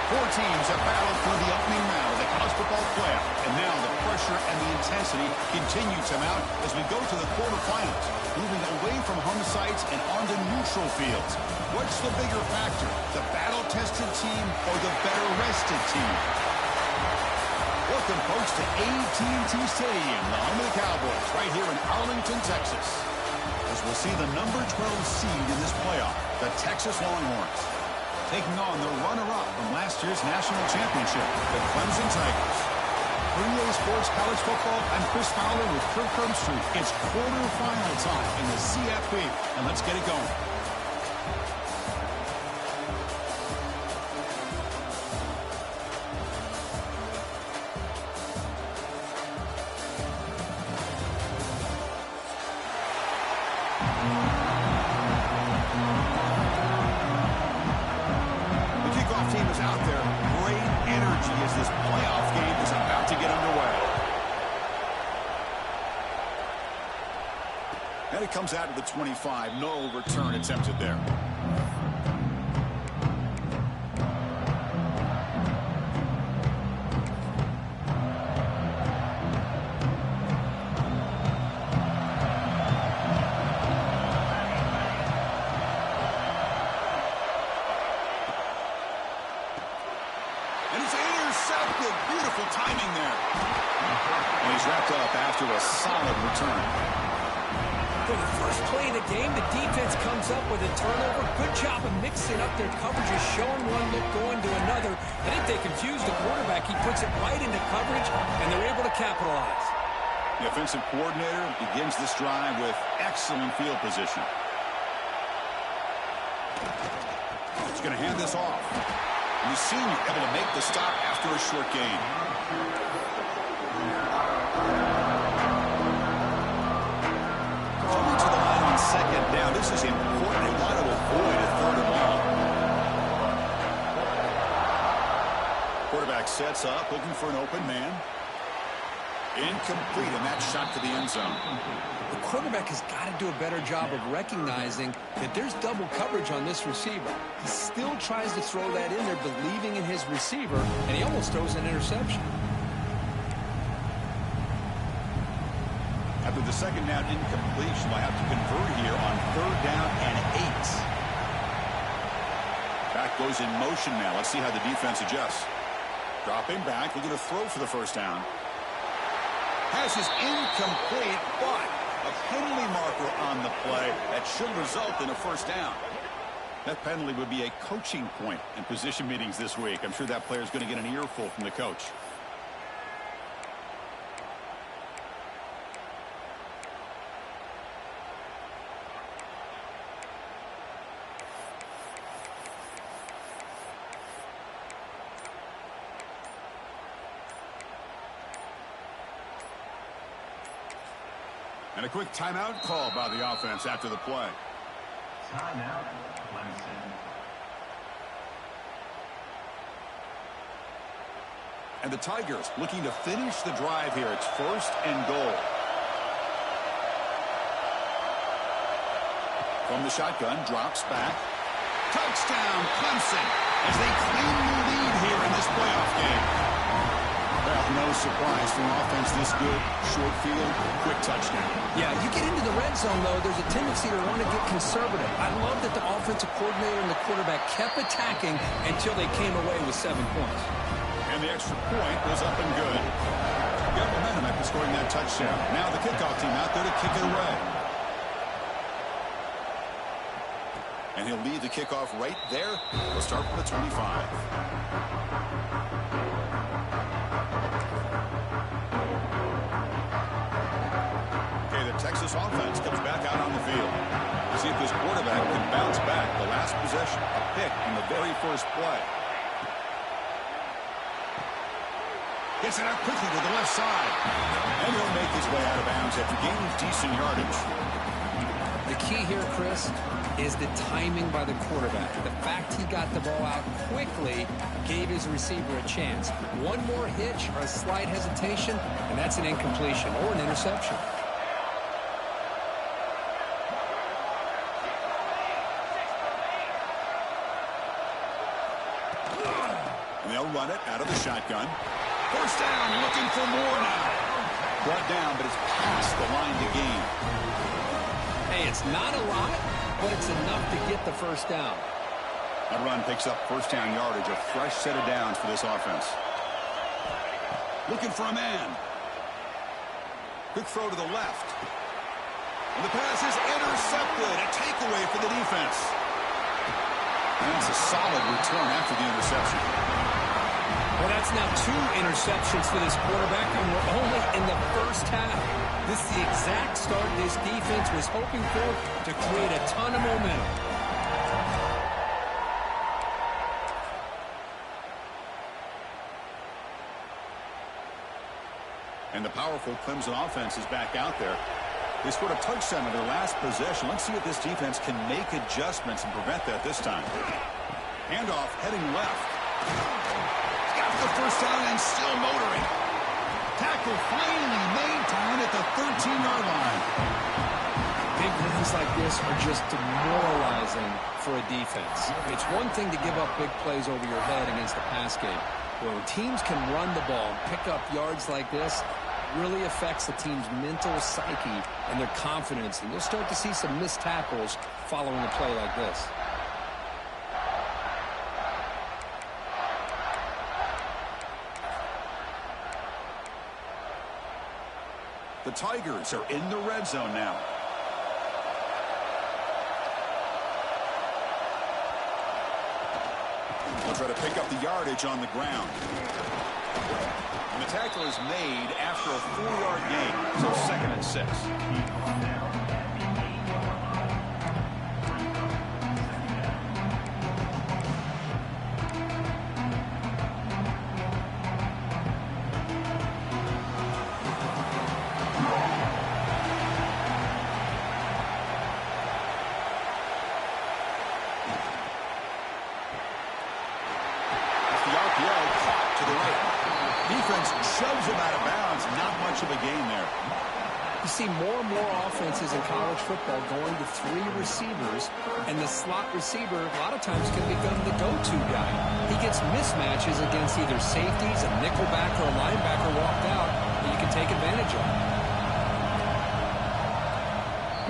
Four teams have battled through the opening round of the college football playoff, and now the pressure and the intensity continue to mount as we go to the quarterfinals, moving away from home sites and onto neutral fields. What's the bigger factor, the battle-tested team or the better-rested team? Welcome, folks, to AT&T Stadium, the home of the Cowboys, right here in Arlington, Texas, as we'll see the number 12 seed in this playoff, the Texas Longhorns, taking on the runner-up from last year's national championship, the Clemson Tigers. For EA Sports College Football, I'm Chris Fowler with Kirk Herbstreit. It's quarterfinal time in the CFP, and let's get it going. And it comes out of the 25. No return attempted there. And it's intercepted. Beautiful timing there. And he's wrapped up after a solid return. For the first play of the game, the defense comes up with a turnover. Good job of mixing up their coverages, showing one look, going to another. I think they confused the quarterback. He puts it right into coverage, and they're able to capitalize. The offensive coordinator begins this drive with excellent field position. He's going to hand this off. And the senior able to make the stop after a short gain. Second down. This is important. They want to avoid a third and long. Quarterback sets up, looking for an open man. Incomplete, and that shot to the end zone. The quarterback has got to do a better job of recognizing that there's double coverage on this receiver. He still tries to throw that in there, believing in his receiver, and he almost throws an interception. After the second down incompletion, we'll have to convert here on third down and 8. Back goes in motion now. Let's see how the defense adjusts. Dropping back, looking to throw for the first down. Pass is incomplete, but a penalty marker on the play that should result in a first down. That penalty would be a coaching point in position meetings this week. I'm sure that player is going to get an earful from the coach. And a quick timeout call by the offense after the play. Timeout, Clemson. And the Tigers looking to finish the drive here. It's first and goal. From the shotgun, drops back. Touchdown, Clemson, as they claim the lead here in this playoff game. Well, no surprise from offense this good. Short field, quick touchdown. Yeah, you get into the red zone, though, there's a tendency to want to get conservative. I love that the offensive coordinator and the quarterback kept attacking until they came away with 7 points. And the extra point was up and good. Got momentum after scoring that touchdown. Now the kickoff team out there to kick it away. And he'll lead the kickoff right there. We'll start from the 25. Texas offense comes back out on the field to see if this quarterback can bounce back. The last possession, a pick in the very first play. Gets it out quickly to the left side. And he'll make his way out of bounds after gaining decent yardage. The key here, Chris, is the timing by the quarterback. The fact he got the ball out quickly gave his receiver a chance. One more hitch or a slight hesitation, and that's an incompletion or an interception. run it out of the shotgun. First down, looking for more now. Brought down, but it's past the line to gain. Hey, it's not a lot, but it's enough to get the first down. That run picks up first down yardage, a fresh set of downs for this offense. Looking for a man. Quick throw to the left. And the pass is intercepted. A takeaway for the defense. And that's a solid return after the interception. Well, that's now 2 interceptions for this quarterback, and we're only in the first half. This is the exact start this defense was hoping for to create a ton of momentum. And the powerful Clemson offense is back out there. They scored a touchdown in their last possession. Let's see if this defense can make adjustments and prevent that this time. Handoff heading left. Got the first down and still motoring. Tackle finally maintained at the 13-yard line. Big runs like this are just demoralizing for a defense. It's one thing to give up big plays over your head against the pass game. When teams can run the ball and pick up yards like this, really affects the team's mental psyche and their confidence. And you'll start to see some missed tackles following a play like this. The Tigers are in the red zone now. They'll try to pick up the yardage on the ground. And the tackle is made after a 4-yard gain, so 2nd and 6. Shoves him out of bounds. Not much of a gain there. You see more and more offenses in college football going to 3 receivers, and the slot receiver a lot of times can become the go-to guy. He gets mismatches against either safeties, a nickelback, or a linebacker walked out that you can take advantage of.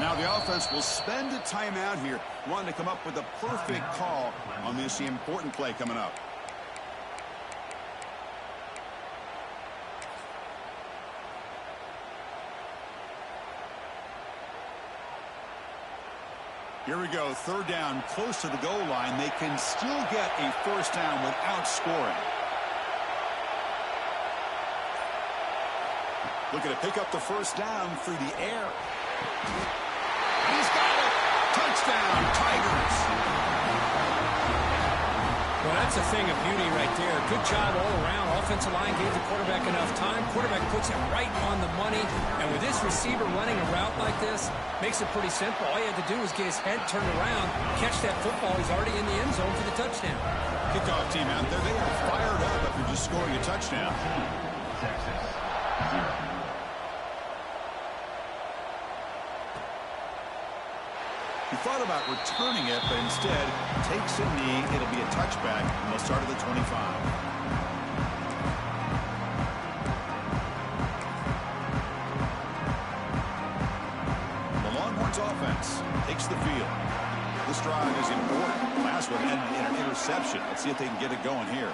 Now the offense will spend a timeout here, wanting to come up with a perfect call on this important play coming up. Here we go, 3rd down, close to the goal line. They can still get a first down without scoring. Looking to pick up the first down through the air. He's got it! Touchdown, Tigers! Well, that's a thing of beauty right there. Good job all around. Offensive line gave the quarterback enough time. Quarterback puts it right on the money. And with this receiver running a route like this, makes it pretty simple. All you had to do was get his head turned around, catch that football. He's already in the end zone for the touchdown. Kickoff team out there. They are fired up after just scoring a touchdown. Texas. He thought about returning it, but instead takes a knee. It'll be a touchback, and they'll start at the 25. The Longhorns offense takes the field. This drive is important. Last one ended in an interception. Let's see if they can get it going here.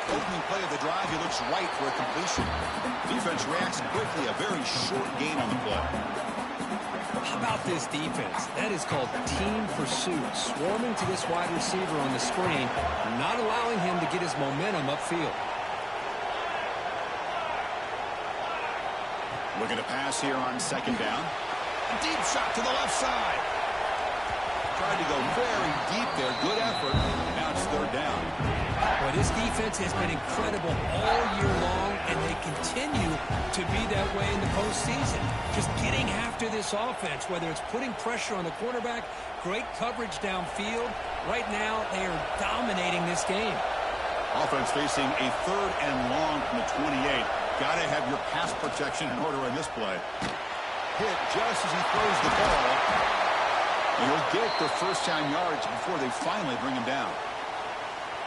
Opening play of the drive, he looks right for a completion. Defense reacts quickly, a very short gain on the play. How about this defense? That is called team pursuit. Swarming to this wide receiver on the screen, not allowing him to get his momentum upfield. Looking to pass here on 2nd down. A deep shot to the left side. Tried to go very deep there. Good effort. Now it's 3rd down. Well, this defense has been incredible all year long, and they continue to be that way in the postseason. Just getting after this offense, whether it's putting pressure on the quarterback, great coverage downfield. Right now, they are dominating this game. Offense facing a 3rd and long from the 28. Got to have your pass protection in order in this play. Hit just as he throws the ball. And he'll get the first-down yards before they finally bring him down.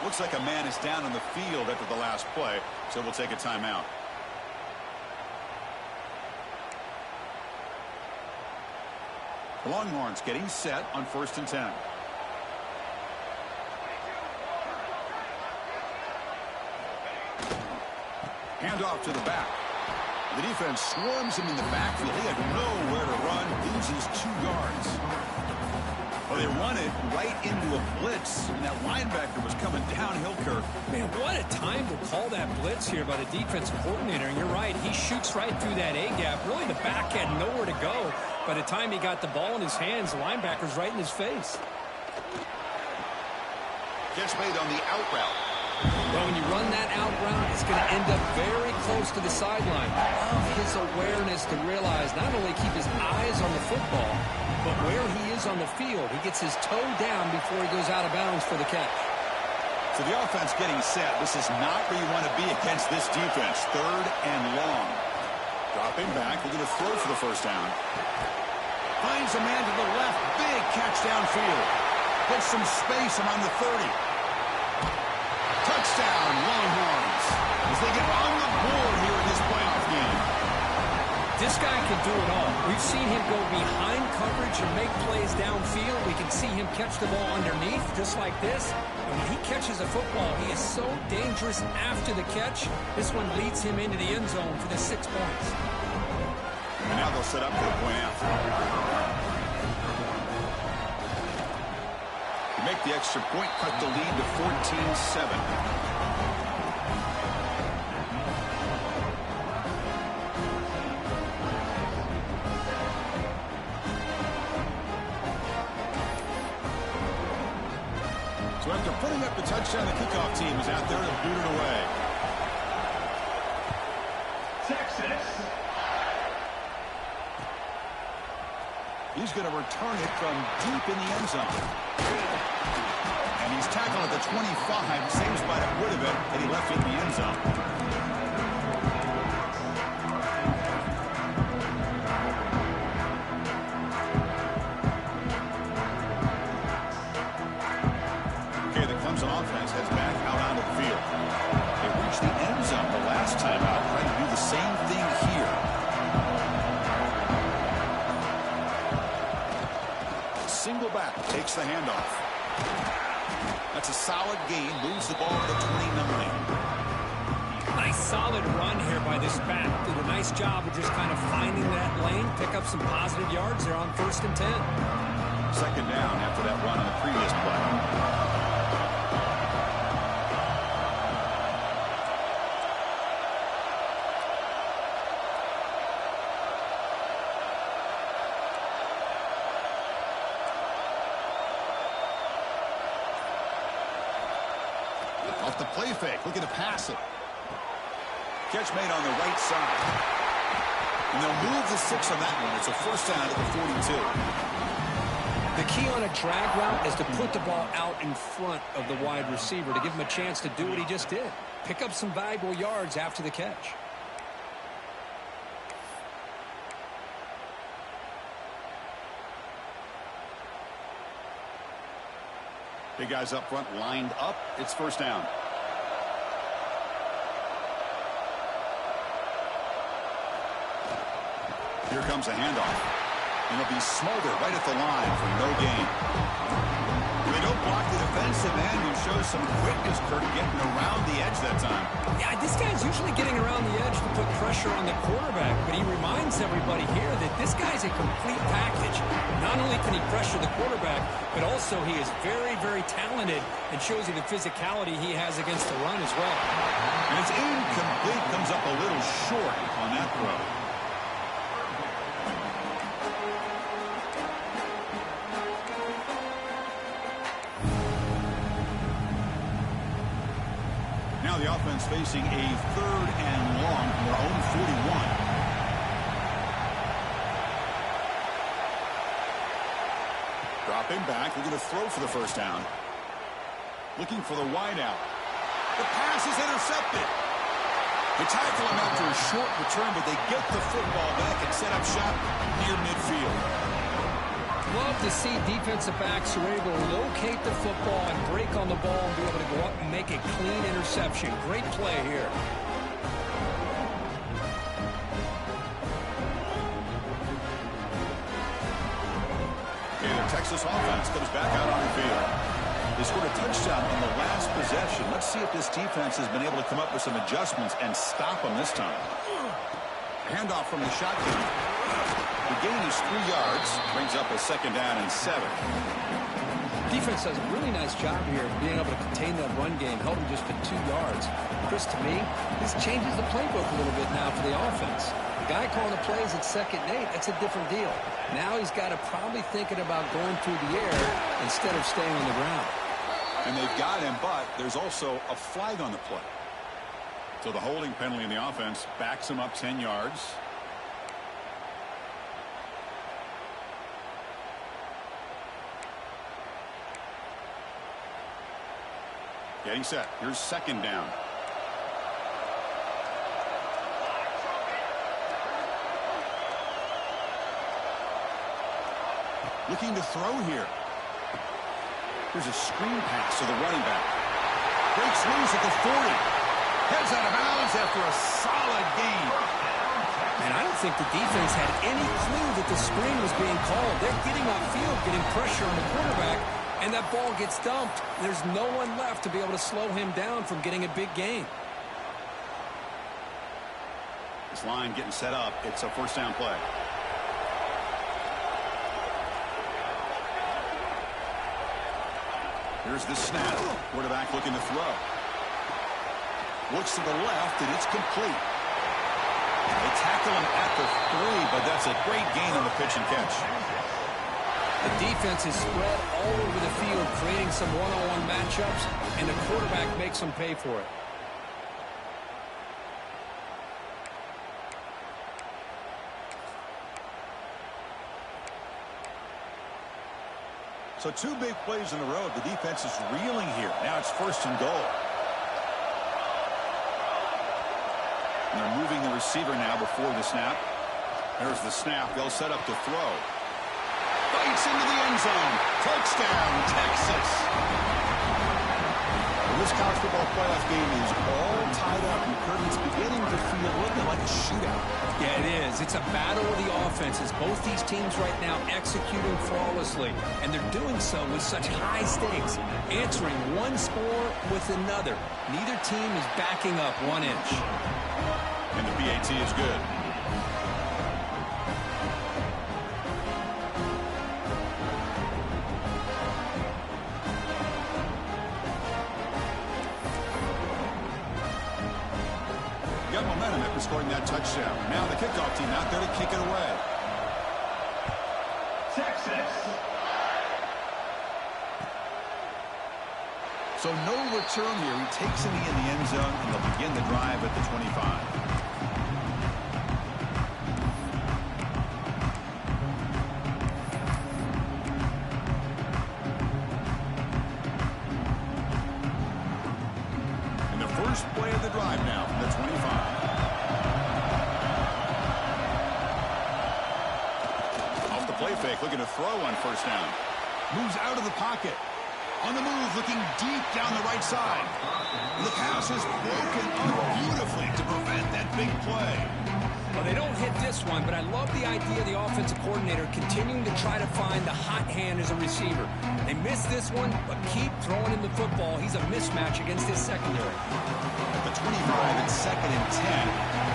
Looks like a man is down on the field after the last play, so we'll take a timeout. The Longhorns getting set on 1st and 10. Handoff to the back. The defense swarms him in the backfield. He had nowhere to run, loses 2 yards. Well, they run it right into a blitz, and that linebacker was coming downhill, Kirk. Man, what a time to call that blitz here by the defensive coordinator. And you're right, he shoots right through that A-gap. Really, the back had nowhere to go. By the time he got the ball in his hands, the linebacker's right in his face. Catch made on the out route. Well, when you run that out route, it's going to end up very close to the sideline. Love his awareness to realize not only keep his eyes on the football, but where he is on the field. He gets his toe down before he goes out of bounds for the catch. So the offense getting set. This is not where you want to be against this defense. 3rd and long. Dropping back, looking to throw for the first down. Finds a man to the left. Big catch downfield. Gets some space around the 30. Touchdown, Longhorns, as they get on the board here in this playoff game. This guy can do it all. We've seen him go behind coverage and make plays downfield. We can see him catch the ball underneath, just like this. And when he catches a football, he is so dangerous after the catch. This one leads him into the end zone for the 6 points. And now they'll set up for the point after. Make the extra point, cut the lead to 14-7. So after putting up the touchdown, the kickoff team is out there to boot it away. Texas. He's going to return it from deep in the end zone. And he's tackled at the 25, same spot it would have been had he left it in the end zone. Okay, the Clemson offense heads back out onto the field. They reached the end zone the last time out, trying to do the same thing here. Single back takes the handoff. That's a solid gain. Moves the ball to the 29. Nice solid run here by this back. Did a nice job of just kind of finding that lane, pick up some positive yards there on 1st and 10. 2nd down after that run on the previous play. Off the play fake, looking to pass it. Catch made on the right side. And they'll move the 6 on that one. It's a 1st down at the 42. The key on a drag route is to put the ball out in front of the wide receiver to give him a chance to do what he just did. Pick up some valuable yards after the catch. Big guys up front lined up. It's 1st down. Here comes a handoff. And it'll be smothered right at the line for no gain. They don't block the defensive end, who shows some quickness, Kurt, getting around the edge that time. Yeah, this guy's usually getting around the edge to put pressure on the quarterback, but he reminds everybody here that this guy's a complete package. Not only can he pressure the quarterback, but also he is very, very talented and shows you the physicality he has against the run as well. And it's incomplete, comes up a little short on that throw. Now the offense facing a 3rd and long from their own 41. Dropping back, looking to throw for the 1st down. Looking for the wideout. The pass is intercepted. They tackle him after a short return, but they get the football back and set up shop near midfield. Love to see defensive backs who are able to locate the football and break on the ball and be able to go up and make a clean interception. Great play here. And the Texas offense comes back out on the field. They scored a touchdown on the last possession. Let's see if this defense has been able to come up with some adjustments and stop them this time. Handoff from the shotgun. The gain is 3 yards. Brings up a 2nd down and 7. Defense does a really nice job here of being able to contain that run game, held him just to 2 yards. Chris, to me, this changes the playbook a little bit now for the offense. The guy calling the plays at 2nd and 8, that's a different deal. Now he's got to probably thinking about going through the air instead of staying on the ground. And they've got him, but there's also a flag on the play. So the holding penalty in the offense backs him up 10 yards. Getting set. Here's 2nd down. Looking to throw here. Here's a screen pass to the running back. Breaks loose at the 40. Heads out of bounds after a solid gain. And I don't think the defense had any clue that the screen was being called. They're getting upfield, getting pressure on the quarterback, and that ball gets dumped. There's no one left to be able to slow him down from getting a big gain. This line getting set up. It's a 1st down play. Here's the snap. Quarterback looking to throw. Looks to the left, and it's complete. They tackle him at the 3, but that's a great gain on the pitch and catch. The defense is spread all over the field, creating some one-on-one matchups, and the quarterback makes them pay for it. So 2 big plays in a row. The defense is reeling here. Now it's 1st and goal. And they're moving the receiver now before the snap. There's the snap. They'll set up to throw. Bites into the end zone. Touchdown, Texas. Well, this college football playoff game is all tied up. And Kirby's beginning to feel a little bit like a shootout. Yeah, it is. It's a battle of the offenses. Both these teams right now executing flawlessly, and they're doing so with such high stakes, answering one score with another. Neither team is backing up 1 inch. And the PAT is good. Got momentum after scoring that touchdown. Now the kickoff team out there to kick it away. Texas. So no return here. He takes it in the end zone, and they'll begin the drive at the 25. And the first play of the drive now from the 25. Off the play fake, looking to throw on 1st down. Moves out of the pocket. On the move, looking deep down the right side. And the pass is broken up beautifully to prevent that big play. Well, they don't hit this one, but I love the idea of the offensive coordinator continuing to try to find the hot hand as a receiver. They missed this one, but keep throwing him the football. He's a mismatch against his secondary. At the 25, it's 2nd and 10.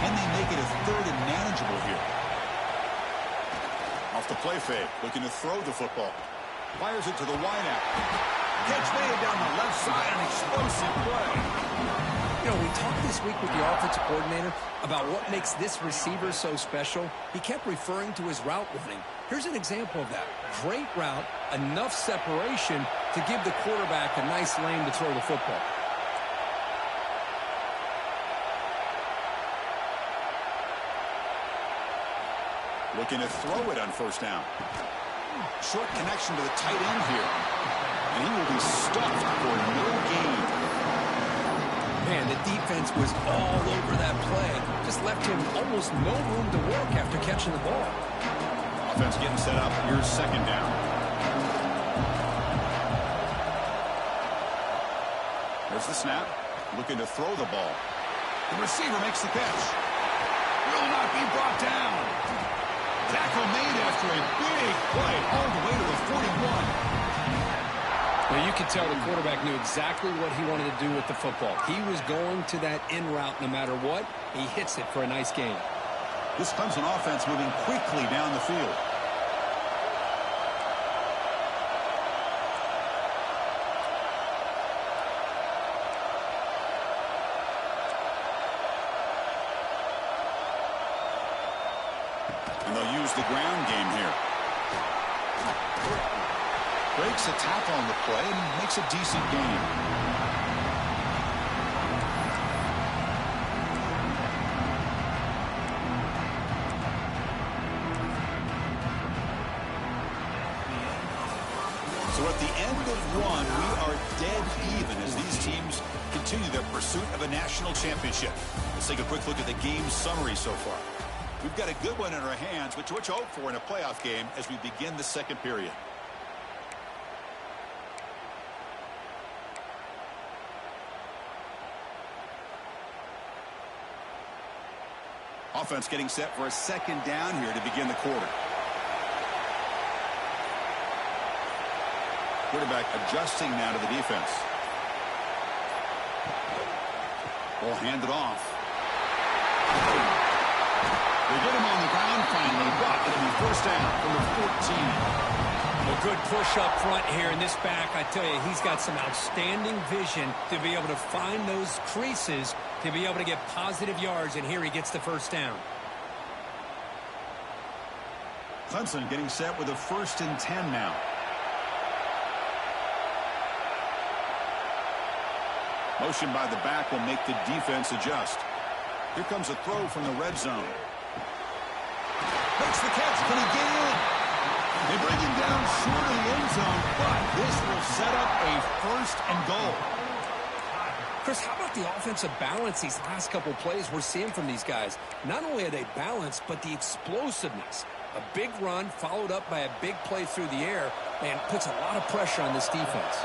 Can they make it a 3rd and manageable here? Off the play fake, looking to throw the football. Fires it to the wideout. Catch made down the left side, an explosive play. You know, we talked this week with the offensive coordinator about what makes this receiver so special. He kept referring to his route running. Here's an example of that. Great route, enough separation to give the quarterback a nice lane to throw the football. Looking to throw it on 1st down. Short connection to the tight end here. And he will be stuffed for no gain. Man, the defense was all over that play. Just left him almost no room to work after catching the ball. Offense getting set up. Here's 2nd down. There's the snap. Looking to throw the ball. The receiver makes the catch. Will not be brought down. Tackle made after a big play all the way to the 41. Well, you could tell the quarterback knew exactly what he wanted to do with the football. He was going to that in route no matter what. He hits it for a nice gain. This Clemson offense moving quickly down the field. And they'll use the ground game here. Breaks a tackle on the play and makes a decent gain. So at the end of one, we are dead even as these teams continue their pursuit of a national championship. Let's take a quick look at the game summary so far. We've got a good one in our hands, which you hope for in a playoff game as we begin the second period. Offense getting set for a second down here to begin the quarter. Quarterback adjusting now to the defense. Ball handed off. They get him on the ground finally, but it'll be first down from the 14. A good push up front here in this back. I tell you, he's got some outstanding vision to be able to find those creases, to be able to get positive yards, and here he gets the first down. Clemson getting set with a 1st and 10 now. Motion by the back will make the defense adjust. Here comes a throw from the red zone. Makes the catch. Can he get in? They bring him down short of the end zone, but this will set up a 1st and goal. Chris, how about the offensive balance these last couple plays we're seeing from these guys? Not only are they balanced, but the explosiveness. A big run followed up by a big play through the air, and puts a lot of pressure on this defense.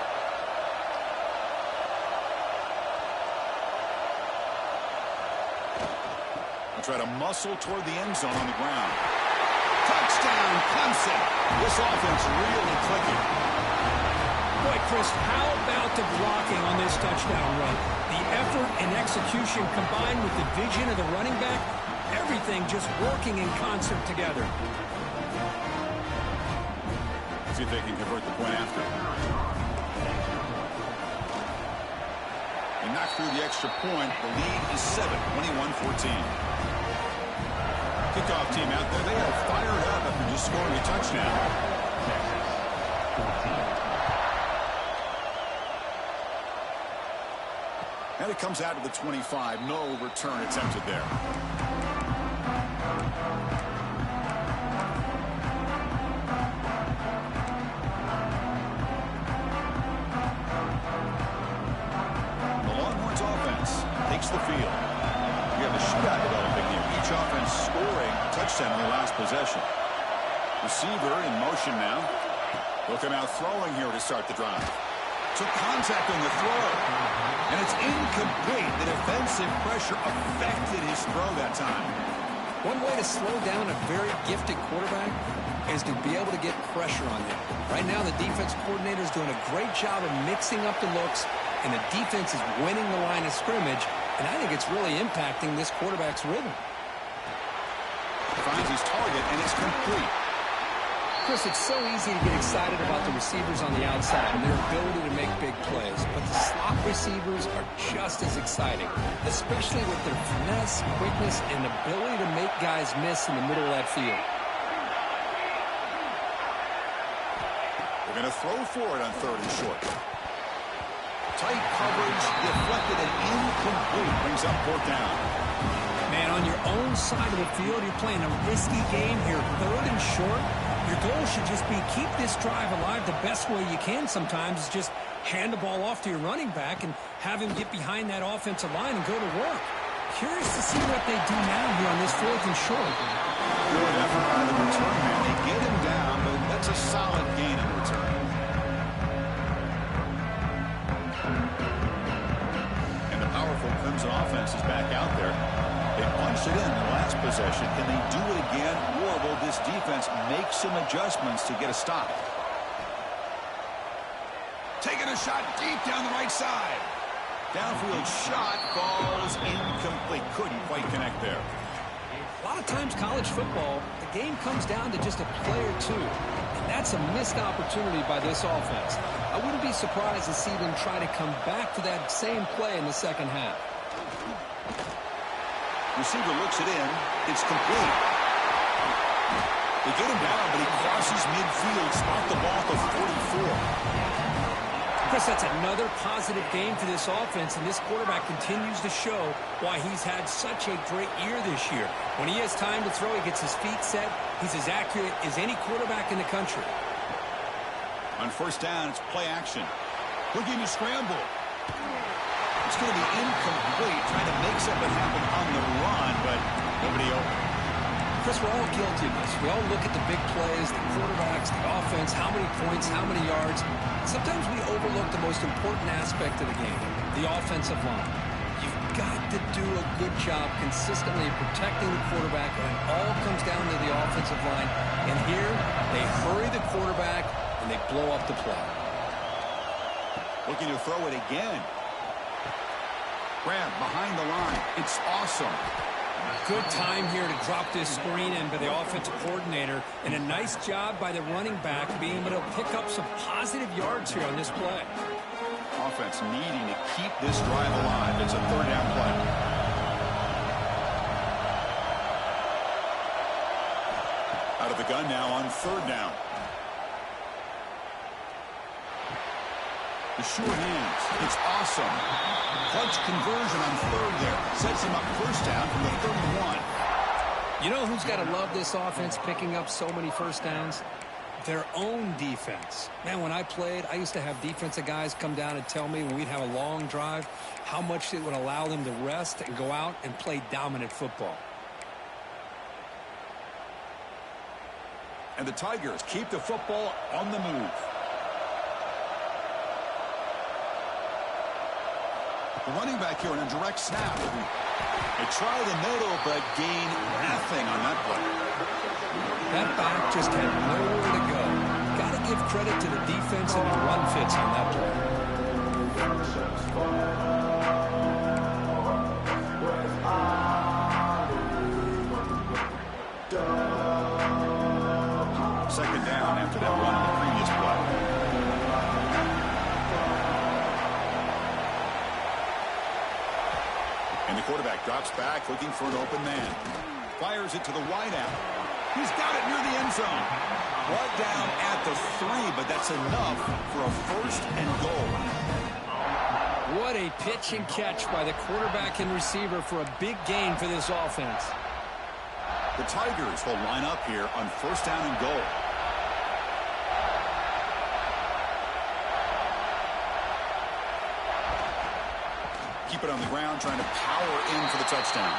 They'll try to muscle toward the end zone on the ground. Touchdown, Clemson. This offense really clicking. Boy, Chris, how about the blocking on this touchdown run? The effort and execution combined with the vision of the running back, everything just working in concert together. See if they can convert the point after. They knock through the extra point. The lead is 7, 21-14. Kickoff team out there. They are fired up after just scoring a touchdown. And it comes out to the 25. No return attempted there. The Longhorns offense takes the field. We have a shootout developing here. Each offense scoring a touchdown in the last possession. Receiver in motion now. He'll come out throwing here to start the drive. Took contact on the throw. And it's incomplete. The defensive pressure affected his throw that time. One way to slow down a very gifted quarterback is to be able to get pressure on him. Right now, the defense coordinator is doing a great job of mixing up the looks, and the defense is winning the line of scrimmage, and I think it's really impacting this quarterback's rhythm. Finds his target, and it's complete. Chris, it's so easy to get excited about the receivers on the outside and their ability to make big plays, but the slot receivers are just as exciting, especially with their finesse, quickness, and ability to make guys miss in the middle of that field. They're going to throw for it on 3rd and short. Tight coverage, deflected and incomplete. Brings up 4th down. Man, on your own side of the field, you're playing a risky game here. 3rd and short. Your goal should just be keep this drive alive the best way you can sometimes is just hand the ball off to your running back and have him get behind that offensive line and go to work. Curious to see what they do now here on this 4th and short. Good effort by the return man. They get him down, but that's a solid gain in return. Clemson offense is back out there. They punched it in the last possession. Can they do it again, or will this defense make some adjustments to get a stop? Taking a shot deep down the right side. Downfield shot falls incomplete. Couldn't quite connect there. A lot of times college football, the game comes down to just a play or two. And that's a missed opportunity by this offense. I wouldn't be surprised to see them try to come back to that same play in the second half. Receiver looks it in. It's complete. They get him down, but he crosses midfield. Spot the ball at the 44. Chris, that's another positive game for this offense, and this quarterback continues to show why he's had such a great year this year. When he has time to throw, he gets his feet set. He's as accurate as any quarterback in the country. On first down, it's play action. Looking to scramble. It's going to be incomplete, trying to make something happen on the run, but nobody open. Chris, we're all guilty of this. We all look at the big plays, the quarterbacks, the offense, how many points, how many yards. Sometimes we overlook the most important aspect of the game, the offensive line. You've got to do a good job consistently protecting the quarterback, and it all comes down to the offensive line. And here, they hurry the quarterback, and they blow up the play. Looking to throw it again. Grab behind the line. It's awesome. Good time here to drop this screen in by the offensive coordinator, and a nice job by the running back being able to pick up some positive yards here on this play. Offense needing to keep this drive alive. It's a third down play. Out of the gun now on third down. The short hands. It's awesome. Clutch conversion on third there. Sets him up first down from the 31. You know who's got to love this offense picking up so many first downs? Their own defense. Man, when I played, I used to have defensive guys come down and tell me when we'd have a long drive how much it would allow them to rest and go out and play dominant football. And the Tigers keep the football on the move. The running back here in a direct snap. They try the middle, but gain nothing on that play. That back just had nowhere to go. Got to give credit to the defense and the run fits on that play. Second down after that run on the previous play. And the quarterback drops back, looking for an open man. Fires it to the wideout. He's got it near the end zone. Brought down at the 3, but that's enough for a first and goal. What a pitch and catch by the quarterback and receiver for a big gain for this offense. The Tigers will line up here on first down and goal. Keep it on the ground, trying to power in for the touchdown.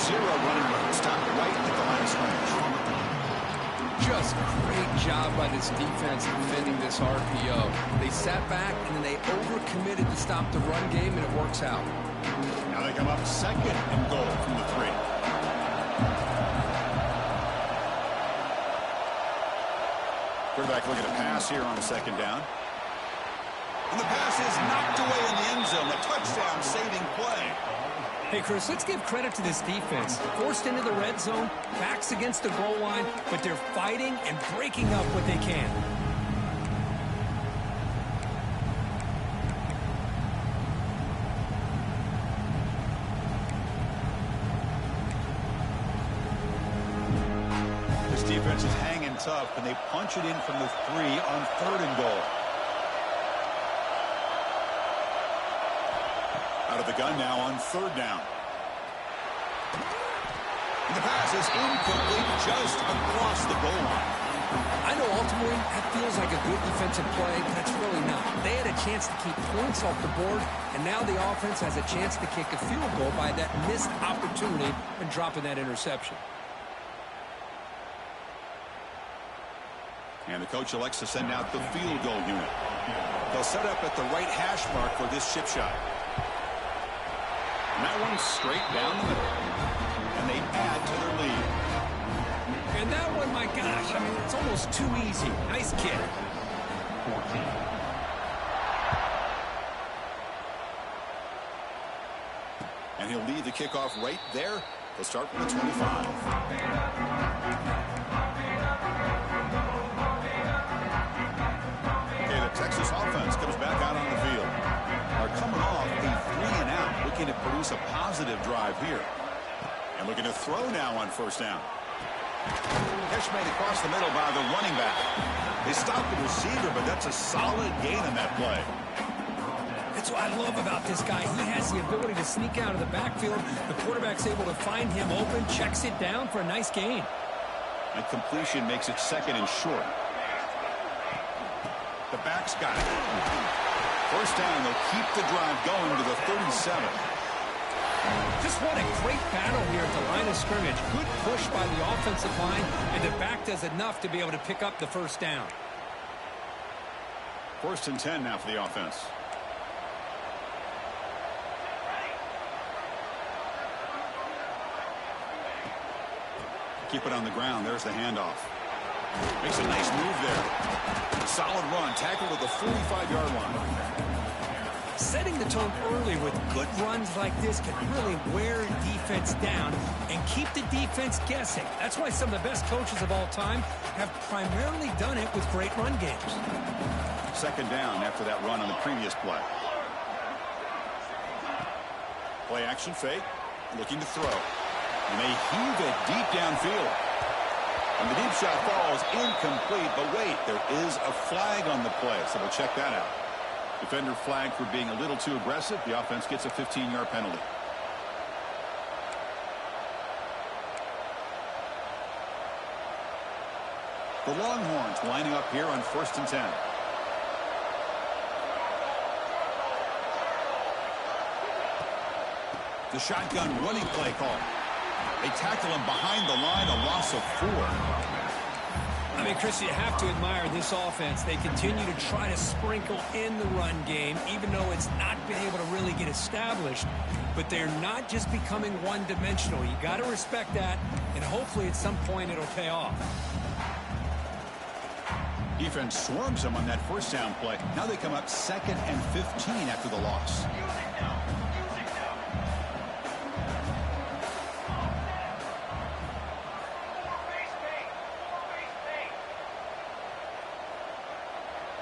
Zero running room. Stopped right at the line of scrimmage. Just a great job by this defense defending this RPO. They sat back, and then they overcommitted to stop the run game, and it works out. Now they come up second and goal from the 3. Quarterback looking to pass here on second down. And the pass is knocked away in the end zone. A touchdown-saving play. Hey, Chris, let's give credit to this defense. Forced into the red zone, backs against the goal line, but they're fighting and breaking up what they can. This defense is hanging tough, and they punch it in from the 3 on third and goal. Out of the gun now on third down. And the pass is incomplete just across the goal line. I know ultimately that feels like a good defensive play, but it's really not. They had a chance to keep points off the board, and now the offense has a chance to kick a field goal by that missed opportunity and dropping that interception. And the coach elects to send out the field goal unit. They'll set up at the right hash mark for this chip shot. And that one straight down the middle. And they add to their lead. And that one, my gosh, I mean, it's almost too easy. Nice kick. 14. And he'll lead the kickoff right there. They'll start from the 25. Okay, the Texas offense comes back out on the field. Are coming off a 3-and-out, looking to produce a positive drive here. And looking to throw now on first down. Catch made across the middle by the running back. They stopped the receiver, but that's a solid gain on that play. That's what I love about this guy. He has the ability to sneak out of the backfield. The quarterback's able to find him open, checks it down for a nice gain. And completion makes it 2nd and short. The back's got it. First down, they'll keep the drive going to the 37. Just what a great battle here at the line of scrimmage. Good push by the offensive line, and the back does enough to be able to pick up the first down. 1st and 10 now for the offense. Keep it on the ground. There's the handoff. Makes a nice move there. Solid run. Tackled at the 45-yard line. Setting the tone early with good runs like this can really wear defense down and keep the defense guessing. That's why some of the best coaches of all time have primarily done it with great run games. 2nd down after that run on the previous play. Play action fake. Looking to throw. And they heave it deep downfield. And the deep shot falls incomplete. But wait, there is a flag on the play, so we'll check that out. Defender flagged for being a little too aggressive. The offense gets a 15-yard penalty. The Longhorns lining up here on 1st and 10. The shotgun running play call. They tackle him behind the line, a loss of 4. I mean, Chris, you have to admire this offense. They continue to try to sprinkle in the run game, even though it's not been able to really get established. But they're not just becoming one-dimensional. You got to respect that, and hopefully at some point it'll pay off. Defense swarms them on that first down play. Now they come up 2nd and 15 after the loss.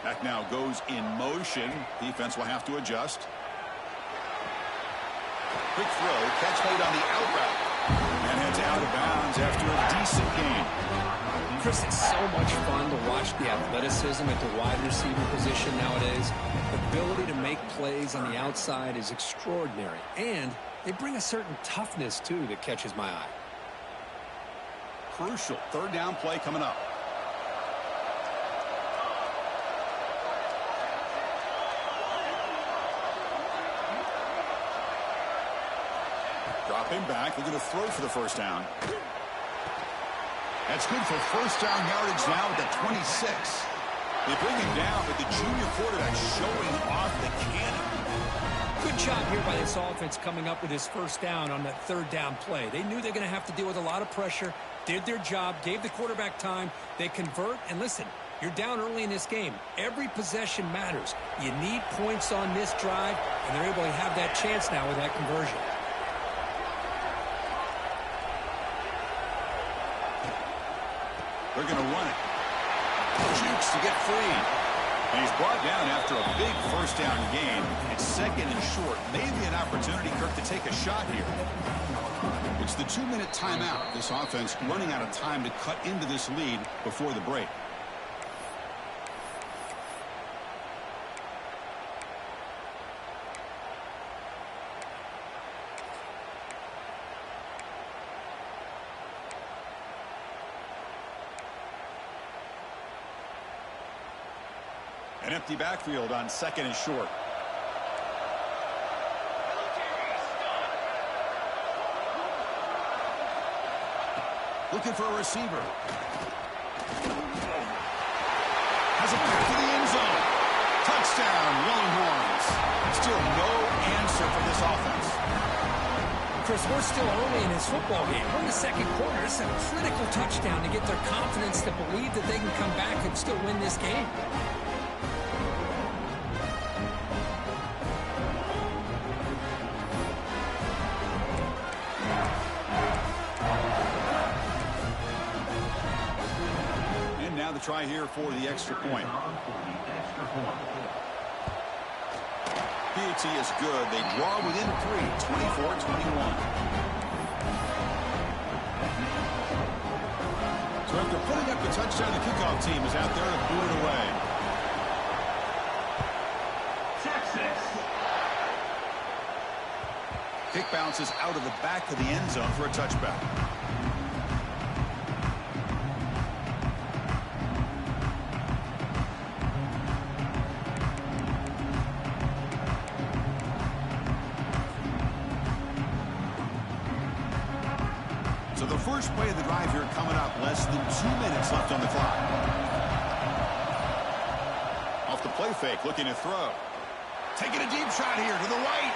Back now goes in motion. Defense will have to adjust. Quick throw. Catch made on the out route. And heads out of bounds after a decent gain. Chris, it's so much fun to watch the athleticism at the wide receiver position nowadays. The ability to make plays on the outside is extraordinary. And they bring a certain toughness, too, that catches my eye. Crucial 3rd down play coming up. Dropping back, looking to throw for the first down. That's good for first down yardage now at the 26. They bring him down, but the junior quarterback showing off the cannon. Good job here by this offense coming up with his first down on that 3rd down play. They knew they're going to have to deal with a lot of pressure, did their job, gave the quarterback time. They convert, and listen, you're down early in this game. Every possession matters. You need points on this drive, and they're able to have that chance now with that conversion. They're going to run it. Jukes to get free. And he's brought down after a big first down gain. It's 2nd and short. Maybe an opportunity, Kirk, to take a shot here. It's the 2-minute timeout. This offense running out of time to cut into this lead before the break. An empty backfield on 2nd and short. Looking for a receiver. Has it back to the end zone. Touchdown, Longhorns. Still no answer for this offense. Chris, we're still early in this football game. We're in the second quarter. It's a critical touchdown to get their confidence to believe that they can come back and still win this game. And now the try here for the extra point. PAT is good. They draw within 3, 24-21. So after putting up the touchdown, the kickoff team is out there to boot it away. Texas. Kick bounces out of the back of the end zone for a touchback. So the first play of the drive here coming up, less than 2 minutes left on the clock. Off the play fake, looking to throw. Taking a deep shot here to the right.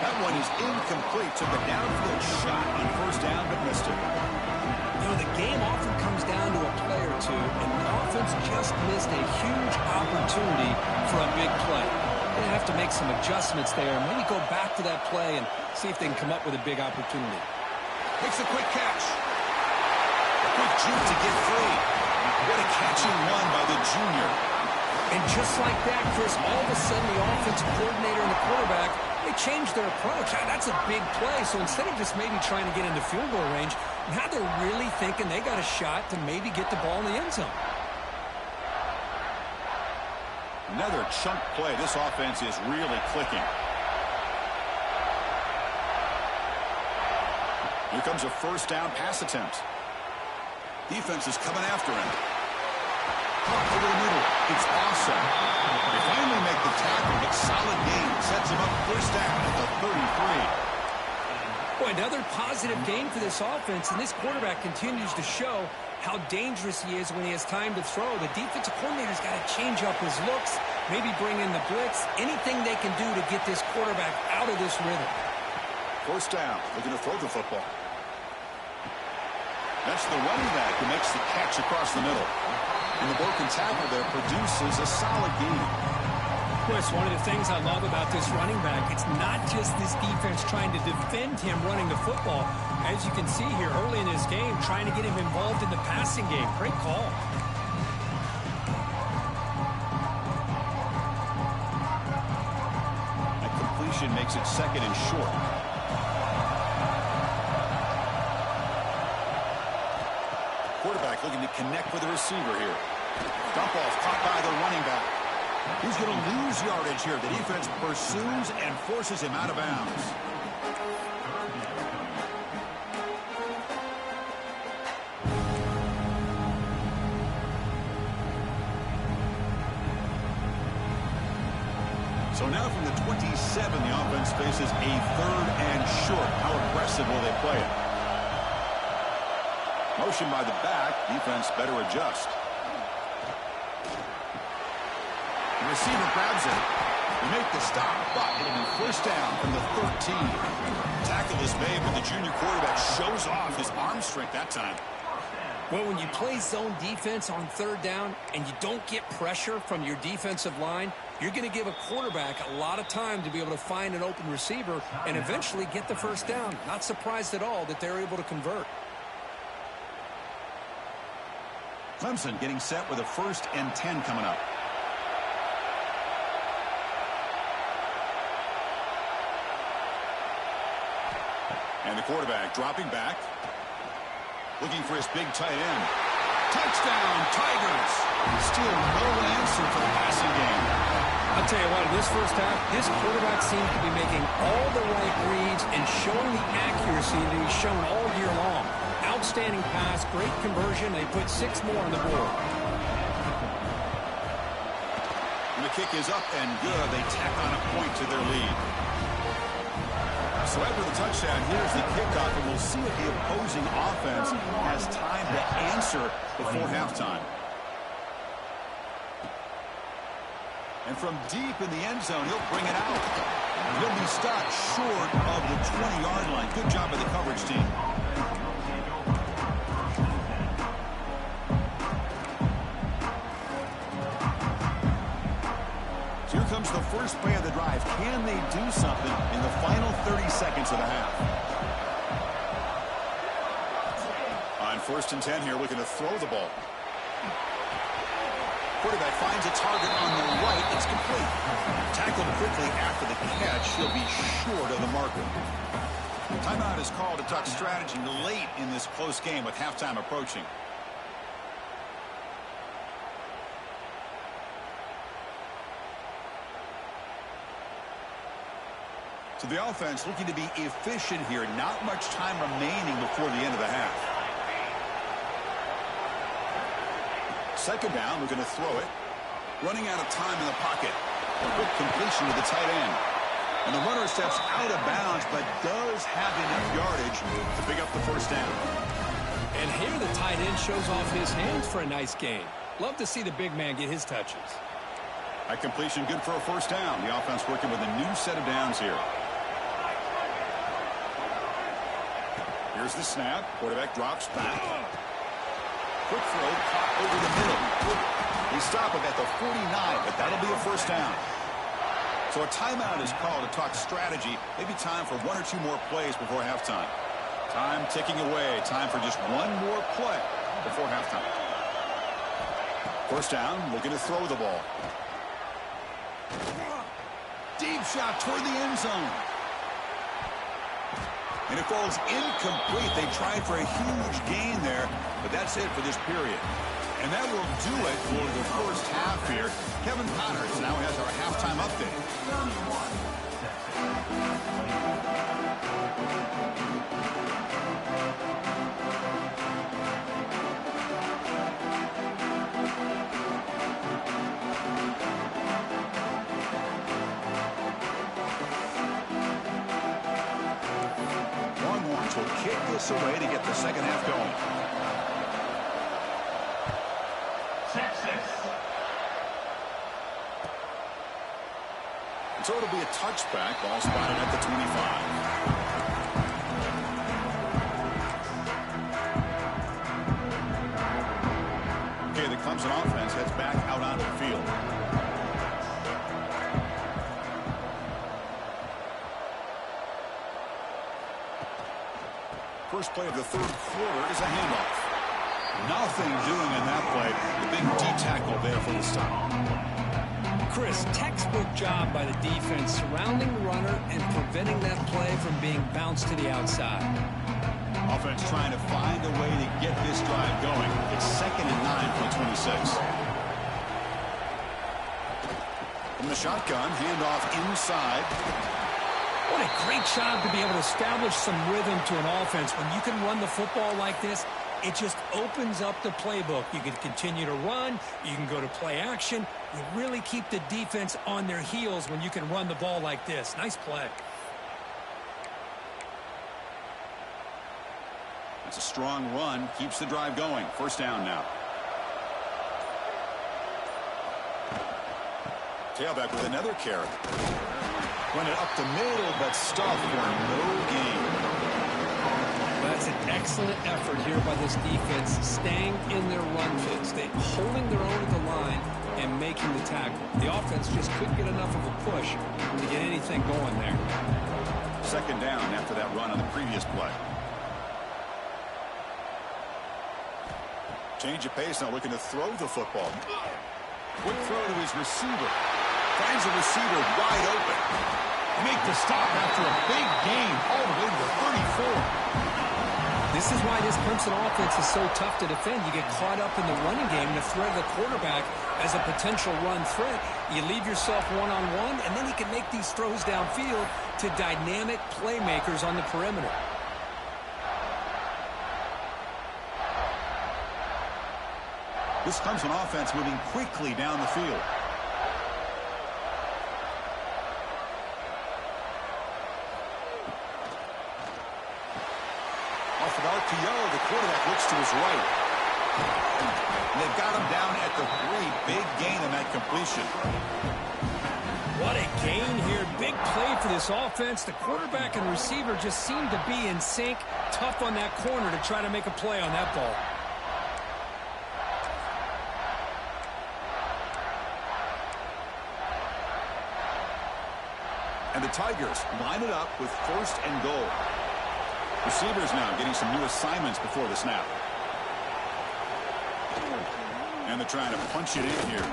That one is incomplete. Took a downfield shot on first down, but missed it. You know, the game often comes down to a play or two, and the offense just missed a huge opportunity for a big play. They have to make some adjustments there, and maybe go back to that play and see if they can come up with a big opportunity. Makes a quick catch. A quick juke to get free. What a catching run by the junior. And just like that, Chris, all of a sudden the offensive coordinator and the quarterback, they changed their approach. That's a big play. So instead of just maybe trying to get into field goal range, now they're really thinking they got a shot to maybe get the ball in the end zone. Another chunk play. This offense is really clicking. Here comes a first down pass attempt. Defense is coming after him. Over the middle. It's awesome. They finally make the tackle, but solid gain. Sets him up first down at the 33. Boy, another positive gain for this offense, and this quarterback continues to show how dangerous he is when he has time to throw. The defensive coordinator's got to change up his looks, maybe bring in the blitz, anything they can do to get this quarterback out of this rhythm. First down, looking to throw the football. That's the running back who makes the catch across the middle. And the broken tackle there produces a solid gain. Chris, one of the things I love about this running back, it's not just this defense trying to defend him running the football. As you can see here early in this game, trying to get him involved in the passing game. Great call. That completion makes it second and short. Quarterback looking to connect with the receiver here. Dump off caught by the running back. He's going to lose yardage here. The defense pursues and forces him out of bounds. So now from the 27, the offense faces a third and short. How aggressive will they play it? Motion by the back. Defense better adjust. The receiver grabs it. They make the stop, but it'll be first down from the 13. Tackle is made, but the junior quarterback shows off his arm strength that time. Well, when you play zone defense on third down and you don't get pressure from your defensive line, you're going to give a quarterback a lot of time to be able to find an open receiver and eventually get the first down. Not surprised at all that they're able to convert. Clemson getting set with a 1st and 10 coming up. And the quarterback dropping back. Looking for his big tight end. Touchdown, Tigers! Still no answer for the passing game. I'll tell you what, in this first half, this quarterback seems to be making all the right reads and showing the accuracy that he's shown all year long. Outstanding pass, great conversion. They put 6 more on the board. And the kick is up and good. They tack on a point to their lead. So after the touchdown, here's the kickoff, and we'll see if the opposing offense has time to answer before halftime. And from deep in the end zone, he'll bring it out. He'll be stopped short of the 20-yard line. Good job by the coverage team. So here comes the first play of the drive. Can they do something in the final 30 seconds of the half? On 1st and 10 here, looking to throw the ball. Quarterback finds a target on the right. It's complete. Tackled quickly after the catch. He'll be short of the marker. Timeout is called to talk strategy late in this close game with halftime approaching. So the offense looking to be efficient here. Not much time remaining before the end of the half. Second down, we're going to throw it. Running out of time in the pocket. A quick completion to the tight end. And the runner steps out of bounds, but does have enough yardage to pick up the first down. And here the tight end shows off his hands for a nice gain. Love to see the big man get his touches. That completion good for a first down. The offense working with a new set of downs here. Here's the snap. Quarterback drops back. Quick throw, caught over the middle. They stop him at the 49, but that'll be a first down. So a timeout is called to talk strategy. Maybe time for 1 or 2 more plays before halftime. Time ticking away. Time for just 1 more play before halftime. First down, looking to throw the ball. Deep shot toward the end zone. And it falls incomplete. They tried for a huge gain there, but that's it for this period. And that will do it for the first half here. Kevin Connors now has our halftime update. Longhorns will kick this away to get the second half going. So it'll be a touchback. Ball spotted at the 25. Okay, the Clemson offense heads back out onto the field. First play of the third quarter is a handoff. Nothing doing in that play. The big D tackle there for the stop. Chris, textbook job by the defense surrounding the runner and preventing that play from being bounced to the outside. Offense trying to find a way to get this drive going. It's 2nd and 9 from the 26. From the shotgun, handoff inside. What a great job to be able to establish some rhythm to an offense. When you can run the football like this, it just opens up the playbook. You can continue to run. You can go to play action. You really keep the defense on their heels when you can run the ball like this. Nice play. That's a strong run. Keeps the drive going. First down now. Tailback with another carry. Run it up the middle, but stuffed for no gain. That's an excellent effort here by this defense, staying in their run fits. They holding their own at the line and making the tackle. The offense just couldn't get enough of a push to get anything going there. Second down after that run on the previous play. Change of pace now, looking to throw the football. Quick throw to his receiver. Finds a receiver wide open. Make the stop after a big gain all the way to the 34. This is why this Clemson offense is so tough to defend. You get caught up in the running game, the threat of the quarterback as a potential run threat. You leave yourself one-on-one, and then you can make these throws downfield to dynamic playmakers on the perimeter. This Clemson offense moving quickly down the field. Off of RPO, the quarterback looks to his right. They've got him down at the 3. Big gain on that completion. What a gain here. Big play for this offense. The quarterback and receiver just seem to be in sync. Tough on that corner to try to make a play on that ball. And the Tigers line it up with 1st and goal. Receivers now getting some new assignments before the snap. And they're trying to punch it in here.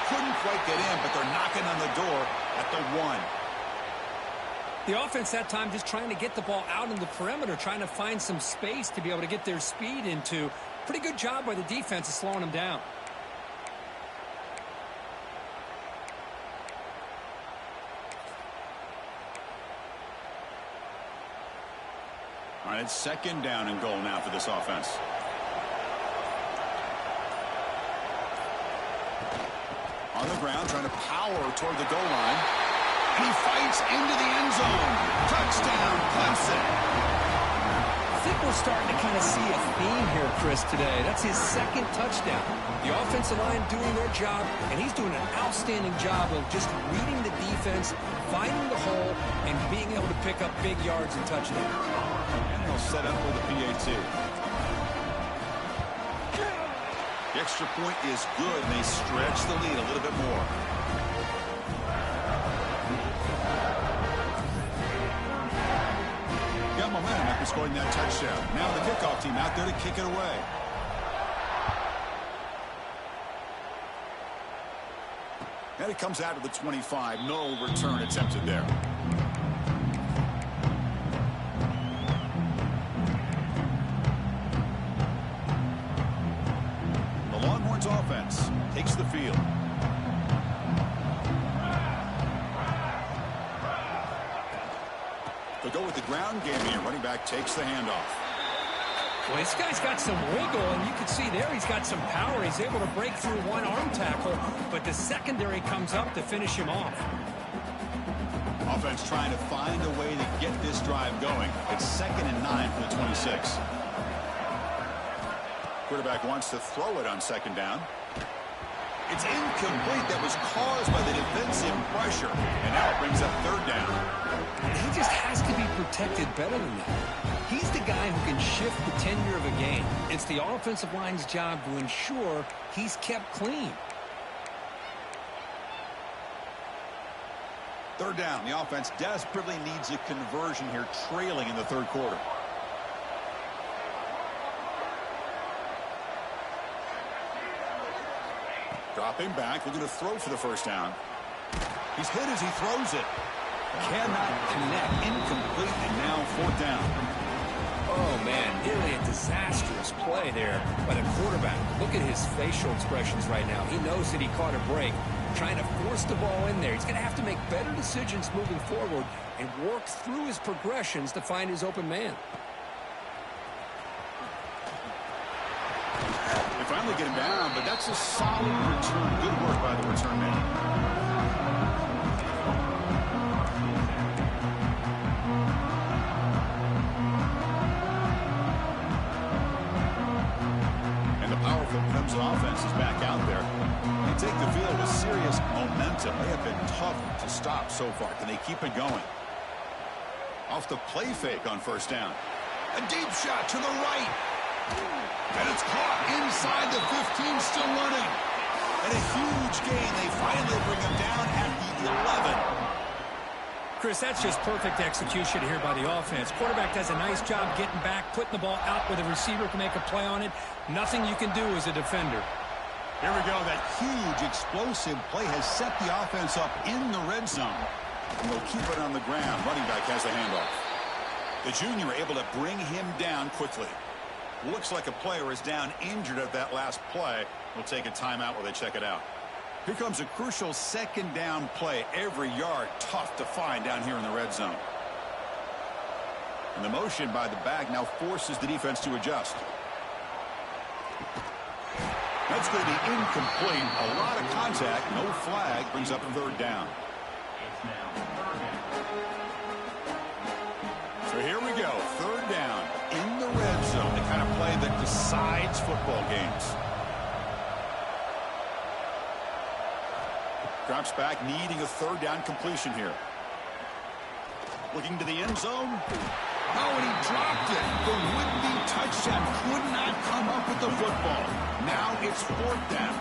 Couldn't quite get in, but they're knocking on the door at the 1. The offense that time just trying to get the ball out in the perimeter, trying to find some space to be able to get their speed into. Pretty good job by the defense of slowing them down. All right, it's 2nd down and goal now for this offense. On the ground, trying to power toward the goal line. And he fights into the end zone. Touchdown, Clemson. I think we're starting to kind of see a theme here, Chris, today. That's his 2nd touchdown. The offensive line doing their job, and he's doing an outstanding job of just reading the defense, finding the hole, and being able to pick up big yards and touchdowns. And they'll set up for the PAT. The extra point is good, and they stretch the lead a little bit more. Got momentum after scoring that touchdown. Now the kickoff team out there to kick it away. And it comes out of the 25. No return attempted there. Offense takes the field. They'll go with the ground game here. Running back takes the handoff. Well, this guy's got some wiggle, and you can see there he's got some power. He's able to break through one arm tackle, but the secondary comes up to finish him off. Offense trying to find a way to get this drive going. It's 2nd and 9 for the 26. Quarterback wants to throw it on 2nd down. It's incomplete. That was caused by the defensive pressure. And now it brings up 3rd down. He just has to be protected better than that. He's the guy who can shift the tenure of a game. It's the offensive line's job to ensure he's kept clean. 3rd down. The offense desperately needs a conversion here, trailing in the 3rd quarter. Dropping back, looking to throw for the 1st down. He's hit as he throws it. Cannot connect. Incomplete, and now 4th down. Oh, man, nearly a disastrous play there by the quarterback. Look at his facial expressions right now. He knows that he caught a break, trying to force the ball in there. He's going to have to make better decisions moving forward and work through his progressions to find his open man. They finally get him down, but that's a solid return. Good work by the return man. Powerful Clemson offense is back out there. They take the field with serious momentum. They have been tough to stop so far. Can they keep it going? Off the play fake on 1st down. A deep shot to the right. And it's caught inside the 15, still running. And a huge gain. They finally bring him down at the 11. Chris, that's just perfect execution here by the offense. Quarterback does a nice job getting back, putting the ball out where the receiver can make a play on it. Nothing you can do as a defender. Here we go. That huge explosive play has set the offense up in the red zone. And they'll keep it on the ground. Running back has the handoff. The junior able to bring him down quickly. Looks like a player is down injured at that last play. We'll take a timeout while they check it out. Here comes a crucial 2nd down play. Every yard tough to find down here in the red zone. And the motion by the back now forces the defense to adjust. That's going to be incomplete. A lot of contact. No flag. Brings up a 3rd down. So here we go. 3rd down in the red zone. The kind of play that decides football games. Drops back, needing a third down completion here. Looking to the end zone. Oh, and he dropped it. The would-be touchdown could not come up with the football. Now it's fourth down.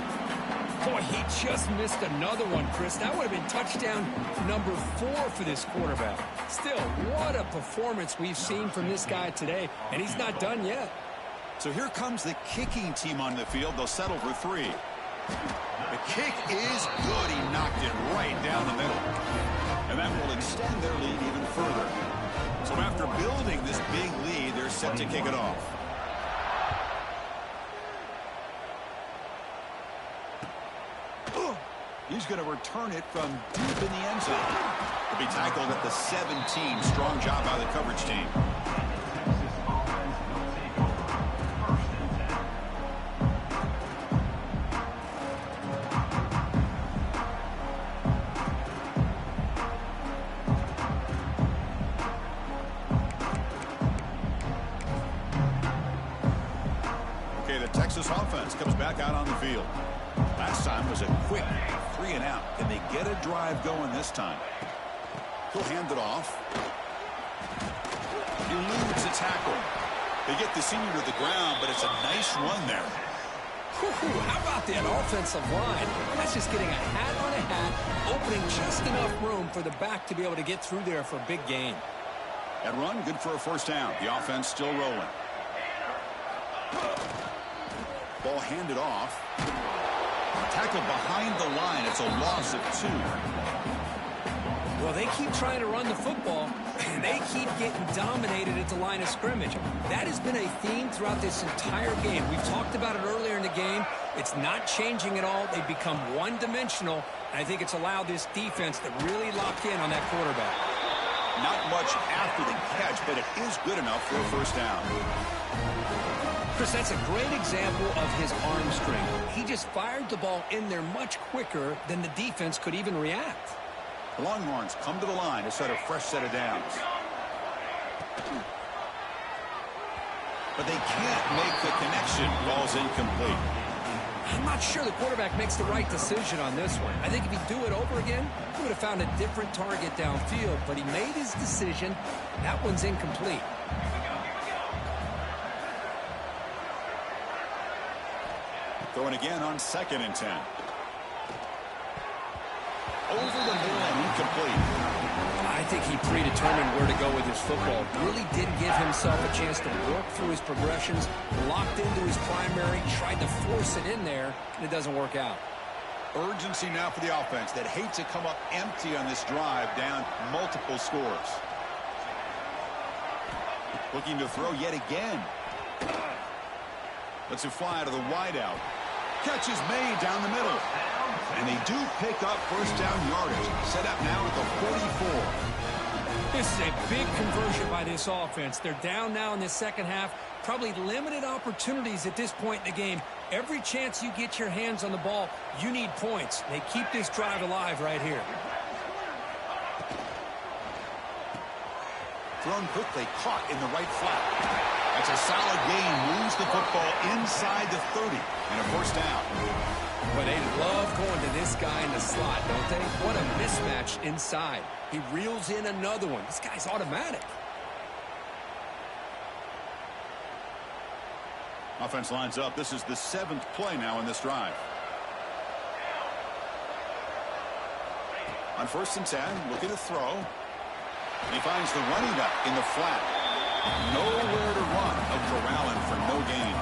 Boy, he just missed another one, Chris. That would have been touchdown number 4 for this quarterback. Still, what a performance we've seen from this guy today, and he's not done yet. So here comes the kicking team on the field. They'll settle for 3. The kick is good. He knocked it right down the middle. And that will extend their lead even further. So after building this big lead, they're set to kick it off. He's going to return it from deep in the end zone. He'll be tackled at the 17. Strong job by the coverage team. Okay, the Texas offense comes back out on the field. Last time was a quick 3 and out. Can they get a drive going this time? He'll hand it off. Eludes a tackle. They get the senior to the ground, but it's a nice run there. How about that offensive line? That's just getting a hat on a hat, opening just enough room for the back to be able to get through there for a big gain. That run, good for a first down. The offense still rolling. Ball handed off. Tackled behind the line. It's a loss of 2. Well, they keep trying to run the football, and they keep getting dominated at the line of scrimmage. That has been a theme throughout this entire game. We've talked about it earlier in the game. It's not changing at all. They've become one-dimensional, and I think it's allowed this defense to really lock in on that quarterback. Not much after the catch, but it is good enough for a first down. Chris, that's a great example of his arm strength. He just fired the ball in there much quicker than the defense could even react. The Longhorns come to the line to set a fresh set of downs. But they can't make the connection. Ball's incomplete. I'm not sure the quarterback makes the right decision on this one. I think if he'd do it over again, he would have found a different target downfield, but he made his decision. That one's incomplete. Throwing again on 2nd and 10. Over the middle and incomplete. I think he predetermined where to go with his football. Really did give himself a chance to work through his progressions, locked into his primary, tried to force it in there, and it doesn't work out. Urgency now for the offense that hate to come up empty on this drive, down multiple scores. Looking to throw yet again. Lets it fly to the wideout. Catch is made down the middle. And they do pick up first down yardage. Set up now at the 44. This is a big conversion by this offense. They're down now in the second half. Probably limited opportunities at this point in the game. Every chance you get your hands on the ball, you need points. They keep this drive alive right here. Thrown quickly, caught in the right flat. That's a solid gain. Moves the football inside the 30. And a first down. But they love going to this guy in the slot, don't they? What a mismatch inside. He reels in another one. This guy's automatic. Offense lines up. This is the 7th play now in this drive. On 1st and 10, looking to throw. And he finds the running back in the flat. Nowhere to run. Corralling for no gain.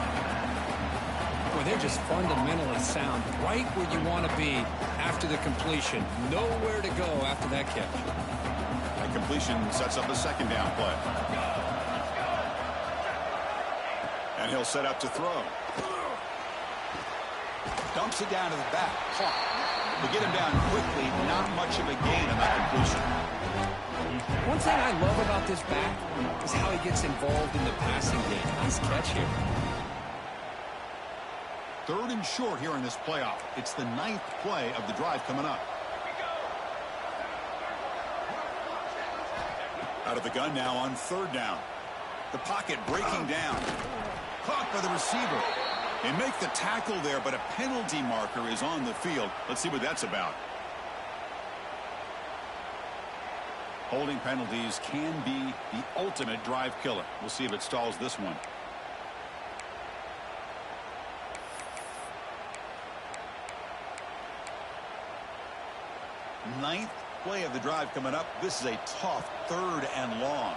Boy, they're just fundamentally sound. Right where you want to be after the completion. Nowhere to go after that catch. That completion sets up a 2nd down play. And he'll set up to throw. Dumps it down to the back. Caught. To get him down quickly, not much of a gain on that completion. One thing I love about this back is how he gets involved in the passing game. Nice catch here. 3rd and short here in this playoff. It's the 9th play of the drive coming up. Out of the gun now on 3rd down. The pocket breaking down. Caught by the receiver. They make the tackle there, but a penalty marker is on the field. Let's see what that's about. Holding penalties can be the ultimate drive killer. We'll see if it stalls this one. Ninth play of the drive coming up. This is a tough 3rd and long.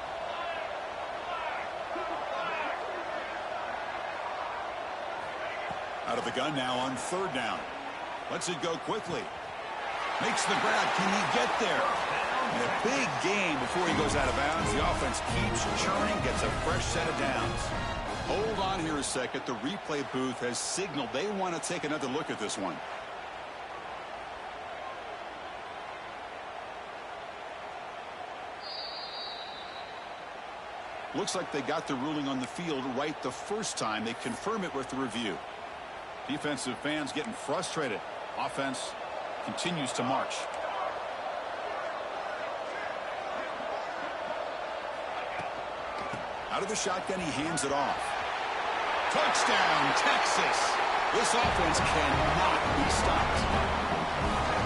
Out of the gun now on 3rd down. Lets it go quickly. Makes the grab. Can he get there? And a big gain before he goes out of bounds. The offense keeps churning, gets a fresh set of downs. Hold on here a second. The replay booth has signaled they want to take another look at this one. Looks like they got the ruling on the field right the first time. They confirm it with the review. Defensive fans getting frustrated. Offense continues to march. Out of the shotgun, he hands it off. Touchdown, Texas. This offense cannot be stopped.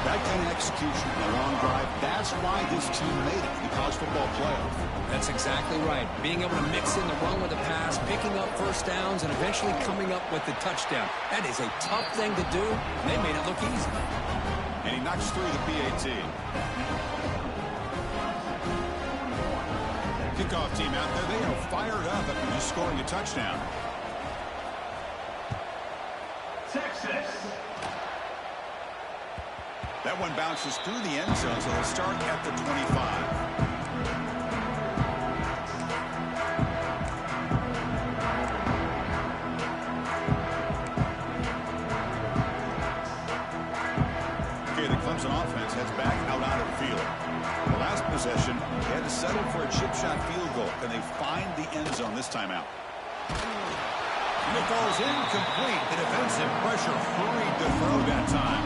That kind of execution in a long drive, that's why this team made it in the college football playoff. That's exactly right. Being able to mix in the run with the pass, picking up first downs, and eventually coming up with the touchdown. That is a tough thing to do, and they made it look easy. And he knocks through the PAT. Kickoff team out there, they are fired up after just scoring a touchdown. Texas. That one bounces through the end zone, so they'll start at the 25. The Clemson offense heads back out onto the field. The last possession, they had to settle for a chip shot field goal. Can they find the end zone this time out? And it falls incomplete. The defensive pressure hurried to throw that time.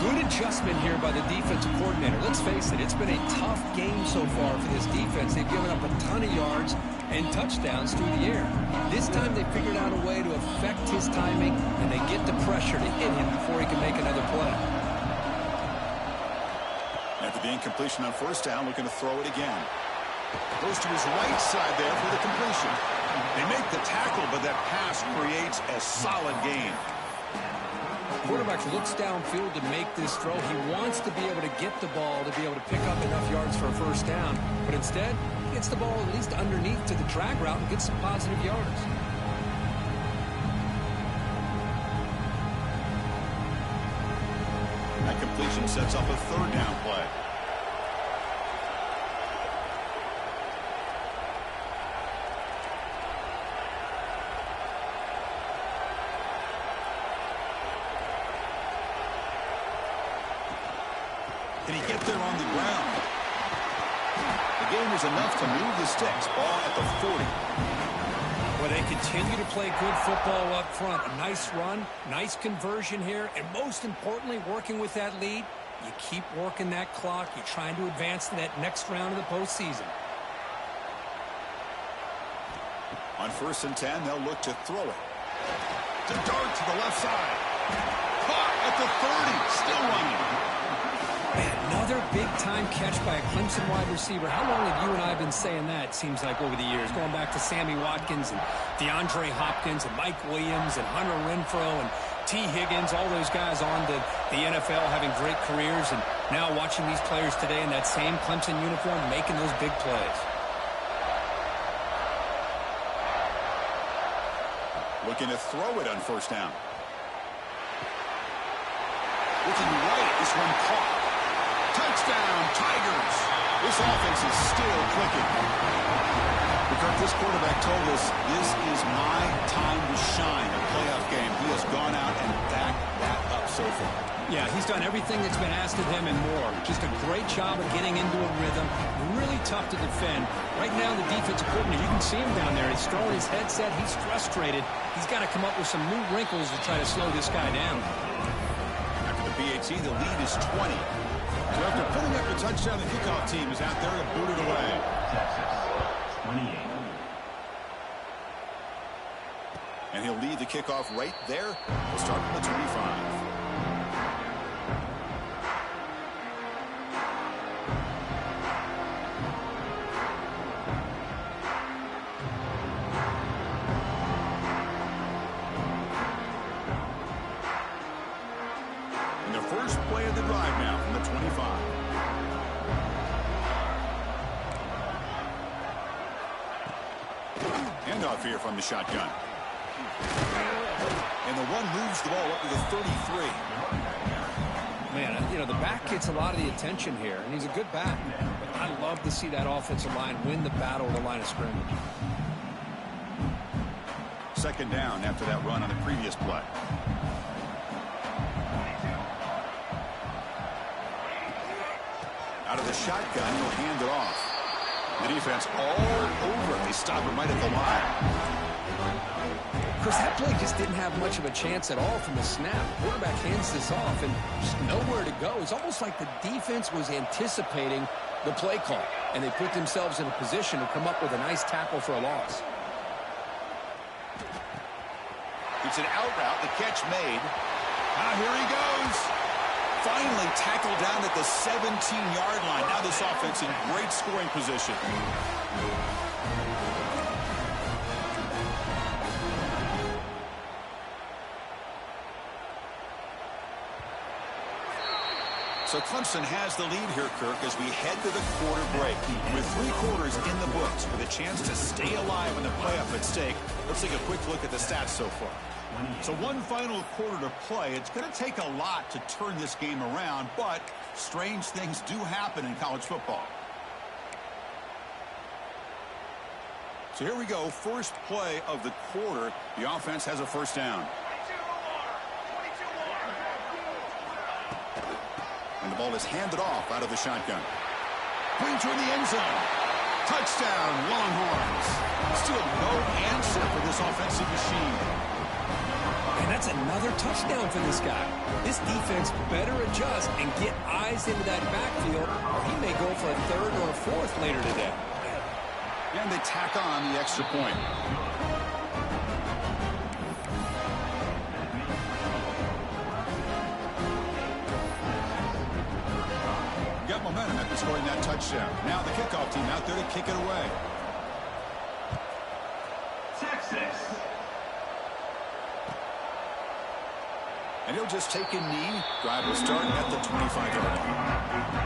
Good adjustment here by the defensive coordinator. Let's face it, it's been a tough game so far for this defense. They've given up a ton of yards and touchdowns through the air. This time they figured out a way to affect his timing, and they get the pressure to hit him before he can make another play. After the incompletion on first down, looking to throw it again. Goes to his right side there for the completion. They make the tackle, but that pass creates a solid gain. Quarterback looks downfield to make this throw. He wants to be able to get the ball to be able to pick up enough yards for a first down. But instead, he gets the ball at least underneath to the drag route and gets some positive yards. That completion sets up a 3rd down play. Can he get there on the ground? The gain is enough to move the sticks. Ball at the 40. Well, they continue to play good football up front. A nice run, nice conversion here, and most importantly, working with that lead, you keep working that clock. You're trying to advance to that next round of the postseason. On 1st and 10, they'll look to throw it. To dart to the left side. Caught at the 30. Still running. Another big-time catch by a Clemson wide receiver. How long have you and I been saying that, it seems like, over the years? Going back to Sammy Watkins and DeAndre Hopkins and Mike Williams and Hunter Renfrow and T. Higgins, all those guys on to the NFL having great careers, and now watching these players today in that same Clemson uniform making those big plays. Looking to throw it on 1st down. Looking right. This one caught. Touchdown, Tigers. This offense is still clicking. Because this quarterback told us this is my time to shine. A playoff game. He has gone out and backed that up so far. Yeah, he's done everything that's been asked of him and more. Just a great job of getting into a rhythm. Really tough to defend. Right now, the defensive coordinator, you can see him down there. He's throwing his headset. He's frustrated. He's got to come up with some new wrinkles to try to slow this guy down. After the PAT, the lead is 20. So after putting up a touchdown, the kickoff team is out there to boot it away. Texas, 28. And he'll lead the kickoff right there. We'll start from the 25. And the first play of the drive now from the 25. Handoff here from the shotgun. And the one moves the ball up to the 33. Man, you know, the back gets a lot of the attention here, and he's a good back. But I love to see that offensive line win the battle at the line of scrimmage. Second down after that run on the previous play. Out of the shotgun, he'll hand it off. The defense all over. They stop him right at the line. Chris, that play just didn't have much of a chance at all from the snap. Quarterback hands this off and just nowhere to go. It's almost like the defense was anticipating the play call, and they put themselves in a position to come up with a nice tackle for a loss. It's an out route. The catch made. Here he goes. Finally tackled down at the 17-yard line. Now this offense in great scoring position. So Clemson has the lead here, Kirk, as we head to the quarter break. With 3 quarters in the books, with a chance to stay alive in the playoff at stake, let's take a quick look at the stats so far. So one final quarter to play. It's going to take a lot to turn this game around, but strange things do happen in college football. So here we go. First play of the quarter. The offense has a first down. And the ball is handed off out of the shotgun. Going toward the end zone. Touchdown, Longhorns. Still no answer for this offensive machine. And that's another touchdown for this guy. This defense better adjust and get eyes into that backfield, or he may go for a third or a fourth later today. And they tack on the extra point. Got momentum after scoring that touchdown. Now the kickoff team out there to kick it away. Texas. And he'll just take a knee. Drive will start at the 25-yard line.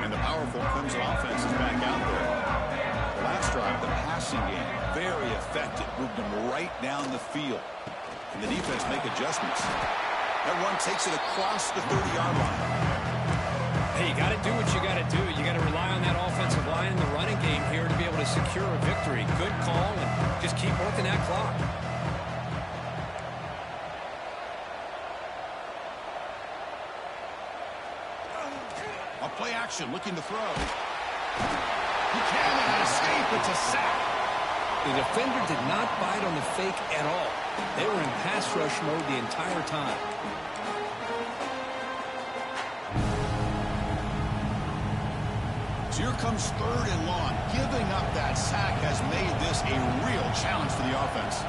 And the powerful Clemson offense is back out there. The last drive, the passing game, very effective. Moved them right down the field. And the defense make adjustments. That one takes it across the 30-yard line. Hey, you got to do what you got to do. You got to rely on that offensive line in the running game here to be able to secure a victory. Good call, and just keep working that clock. A play action, looking to throw. He cannot escape. It's a sack. The defender did not bite on the fake at all. They were in pass rush mode the entire time. So here comes third and long. Giving up that sack has made this a real challenge for the offense.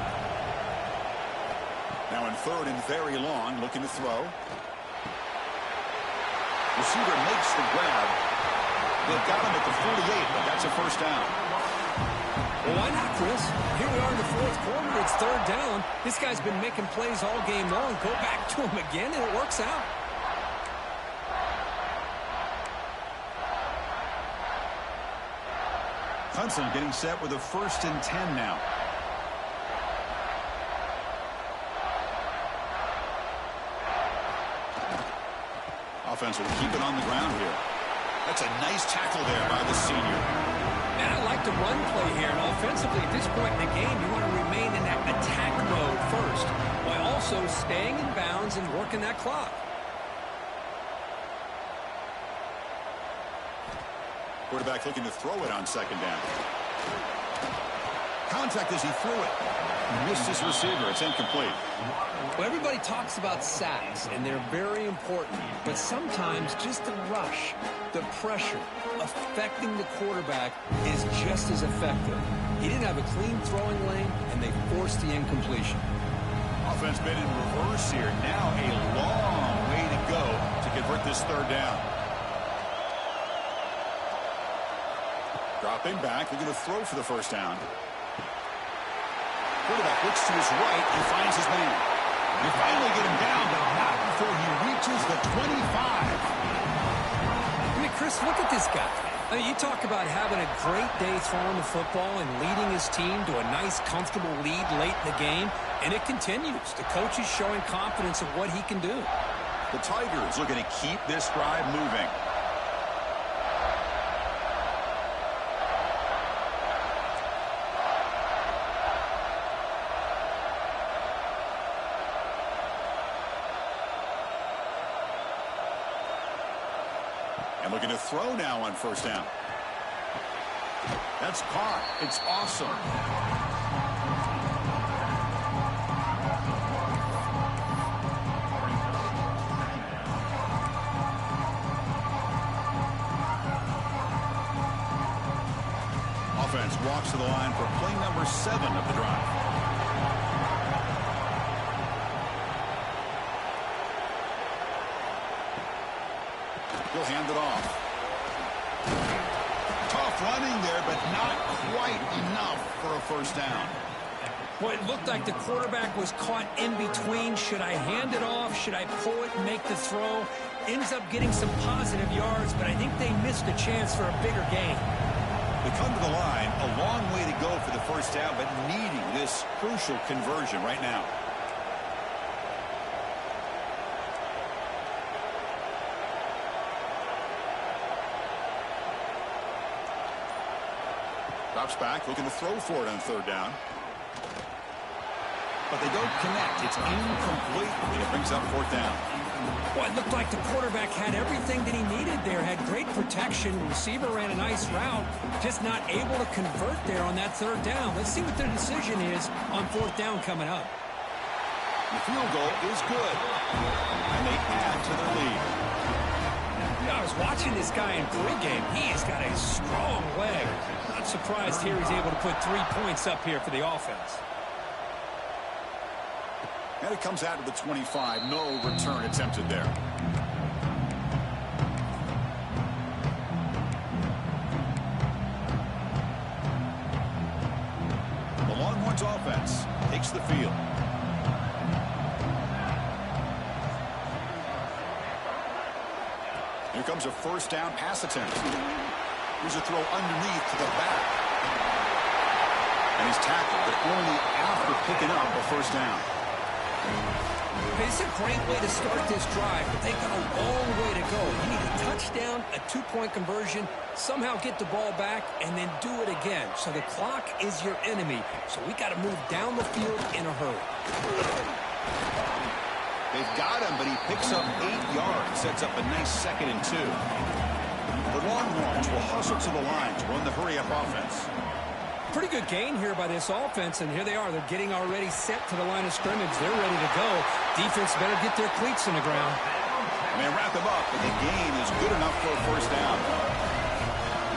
Now in third and very long, looking to throw. Receiver makes the grab. They've got him at the 48, but that's a first down. Well, why not, Chris? Here we are in the fourth quarter. It's third down. This guy's been making plays all game long. Go back to him again, and it works out. Clemson getting set with a 1st and 10 now. Offense will keep it on the ground here. That's a nice tackle there by the senior. And I like the run play here. And offensively, at this point in the game, you want to remain in that attack mode first, while also staying in bounds and working that clock. Quarterback looking to throw it on second down. Contact as he threw it. Missed his receiver. It's incomplete. Well, everybody talks about sacks, and they're very important. But sometimes just the rush, the pressure, affecting the quarterback is just as effective. He didn't have a clean throwing lane, and they forced the incompletion. Offense been in reverse here. Now a long way to go to convert this third down. Dropping back. They're going to throw for the first down. Quarterback looks to his right and finds his man. They finally get him down, but not before he reaches the 25. I mean, Chris, look at this guy. I mean, you talk about having a great day throwing the football and leading his team to a nice, comfortable lead late in the game, and it continues. The coach is showing confidence of what he can do. The Tigers looking to keep this drive moving. And looking to throw now on first down. That's caught. It's awesome. Offense walks to the line for play number 7 of the drive. He'll hand it off. Tough running there, but not quite enough for a first down. Well, it looked like the quarterback was caught in between. Should I hand it off? Should I pull it and make the throw? Ends up getting some positive yards, but I think they missed a chance for a bigger gain. They come to the line, a long way to go for the first down, but needing this crucial conversion right now. Drops back, looking to throw for it on third down. But they don't connect. It's incomplete, and it brings up fourth down. Well, it looked like the quarterback had everything that he needed there. Had great protection. Receiver ran a nice route. Just not able to convert there on that third down. Let's see what their decision is on fourth down coming up. The field goal is good. And they add to their lead. I was watching this guy in pregame. He has got a strong leg. Not surprised here he's able to put 3 points up here for the offense. And it comes out of the 25. No return attempted there. The Longhorns offense takes the field. Here comes a first down pass attempt. Here's a throw underneath to the back. And he's tackled, but only after picking up a first down. It's a great way to start this drive, but they've got a long way to go. You need a touchdown, a 2-point conversion, somehow get the ball back, and then do it again. So the clock is your enemy. So we got to move down the field in a hurry. They've got him, but he picks up 8 yards, sets up a nice 2nd and 2. The Longhorns will hustle to the line to run the hurry-up offense. Pretty good gain here by this offense, and here they are. They're getting already set to the line of scrimmage. They're ready to go. Defense better get their cleats in the ground. And they wrap him up, but the gain is good enough for a first down.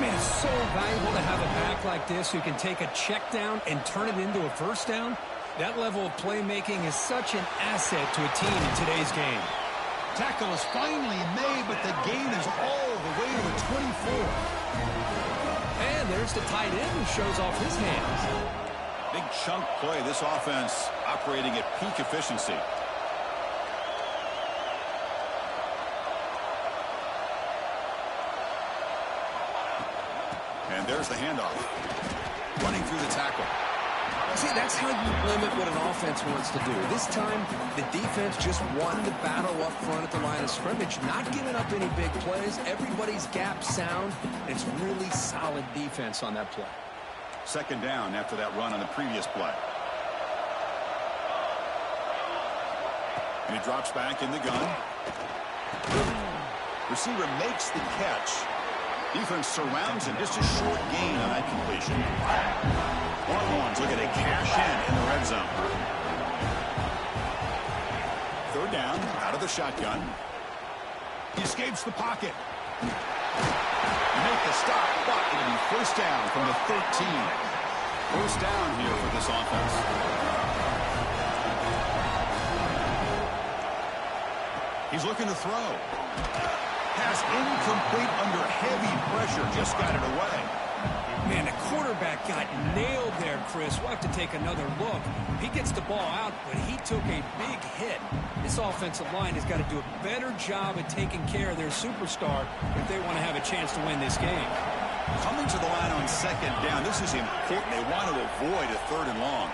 Man, it's so valuable to have a back like this who can take a check down and turn it into a first down. That level of playmaking is such an asset to a team in today's game. Tackle is finally made, but the gain is all the way to the 24. And there's the tight end who shows off his hands. Big chunk play. This offense operating at peak efficiency. And there's the handoff. Running through the tackle. See, that's how you limit what an offense wants to do. This time, the defense just won the battle up front at the line of scrimmage, not giving up any big plays. Everybody's gap sound. It's really solid defense on that play. 2nd down after that run on the previous play. And he drops back in the gun. Receiver makes the catch. Defense surrounds him. Just a short gain on that completion. Longhorns looking to cash in the red zone. Third down, out of the shotgun. He escapes the pocket. Make the stop, but it'll be first down from the 13. First down here for this offense. He's looking to throw. Pass incomplete under heavy pressure. Just got it away. Man, the quarterback got nailed there, Chris. We'll have to take another look. He gets the ball out, but he took a big hit. This offensive line has got to do a better job at taking care of their superstar if they want to have a chance to win this game. Coming to the line on second down, this is important. They want to avoid a third and long.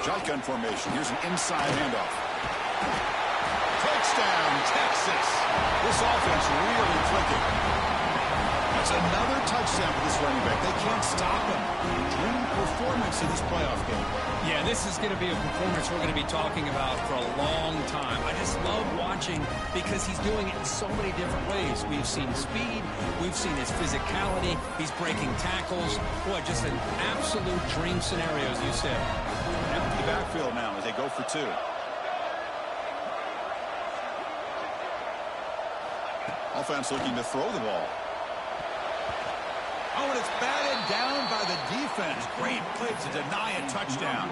Shotgun formation. Here's an inside handoff. Touchdown, Texas. This offense really clicking. That's another touchdown for this running back. They can't stop him. Dream performance in this playoff game. Yeah, this is going to be a performance we're going to be talking about for a long time. I just love watching because he's doing it in so many different ways. We've seen speed. We've seen his physicality. He's breaking tackles. Boy, just an absolute dream scenario, as you said. Empty backfield now as they go for two. Offense looking to throw the ball. Oh, and it's batted down by the defense. Great play to deny a touchdown.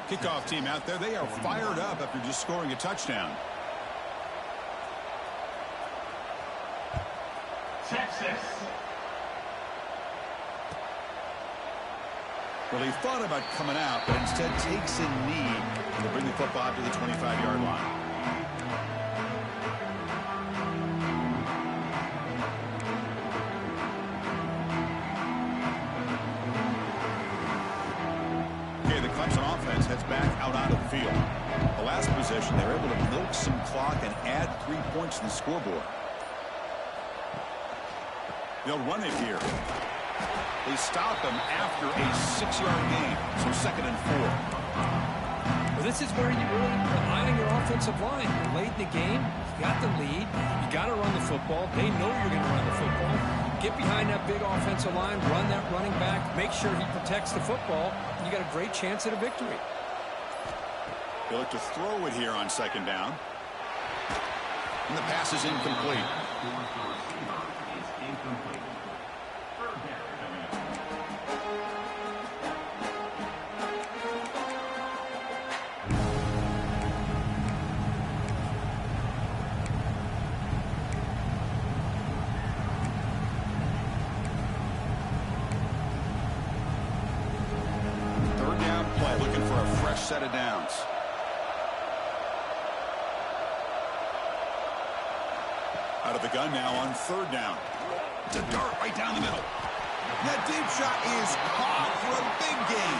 Kickoff team out there. They are fired up after just scoring a touchdown. Texas. Well, he thought about coming out, but instead takes a knee to bring the football to the 25-yard line. Okay, the Clemson offense heads back out onto the field. The last possession, they were able to milk some clock and add 3 points to the scoreboard. They'll run it here. They stop him after a 6-yard gain, so 2nd and 4. Well, this is where you really rely on your offensive line. You're late in the game. You got the lead. You got to run the football. They know you're going to run the football. Get behind that big offensive line, run that running back, make sure he protects the football, and you got a great chance at a victory. They look to throw it here on 2nd down. And the pass is incomplete. Looking for a fresh set of downs. Out of the gun now on 3rd down. It's a dart right down the middle. That deep shot is caught for a big gain.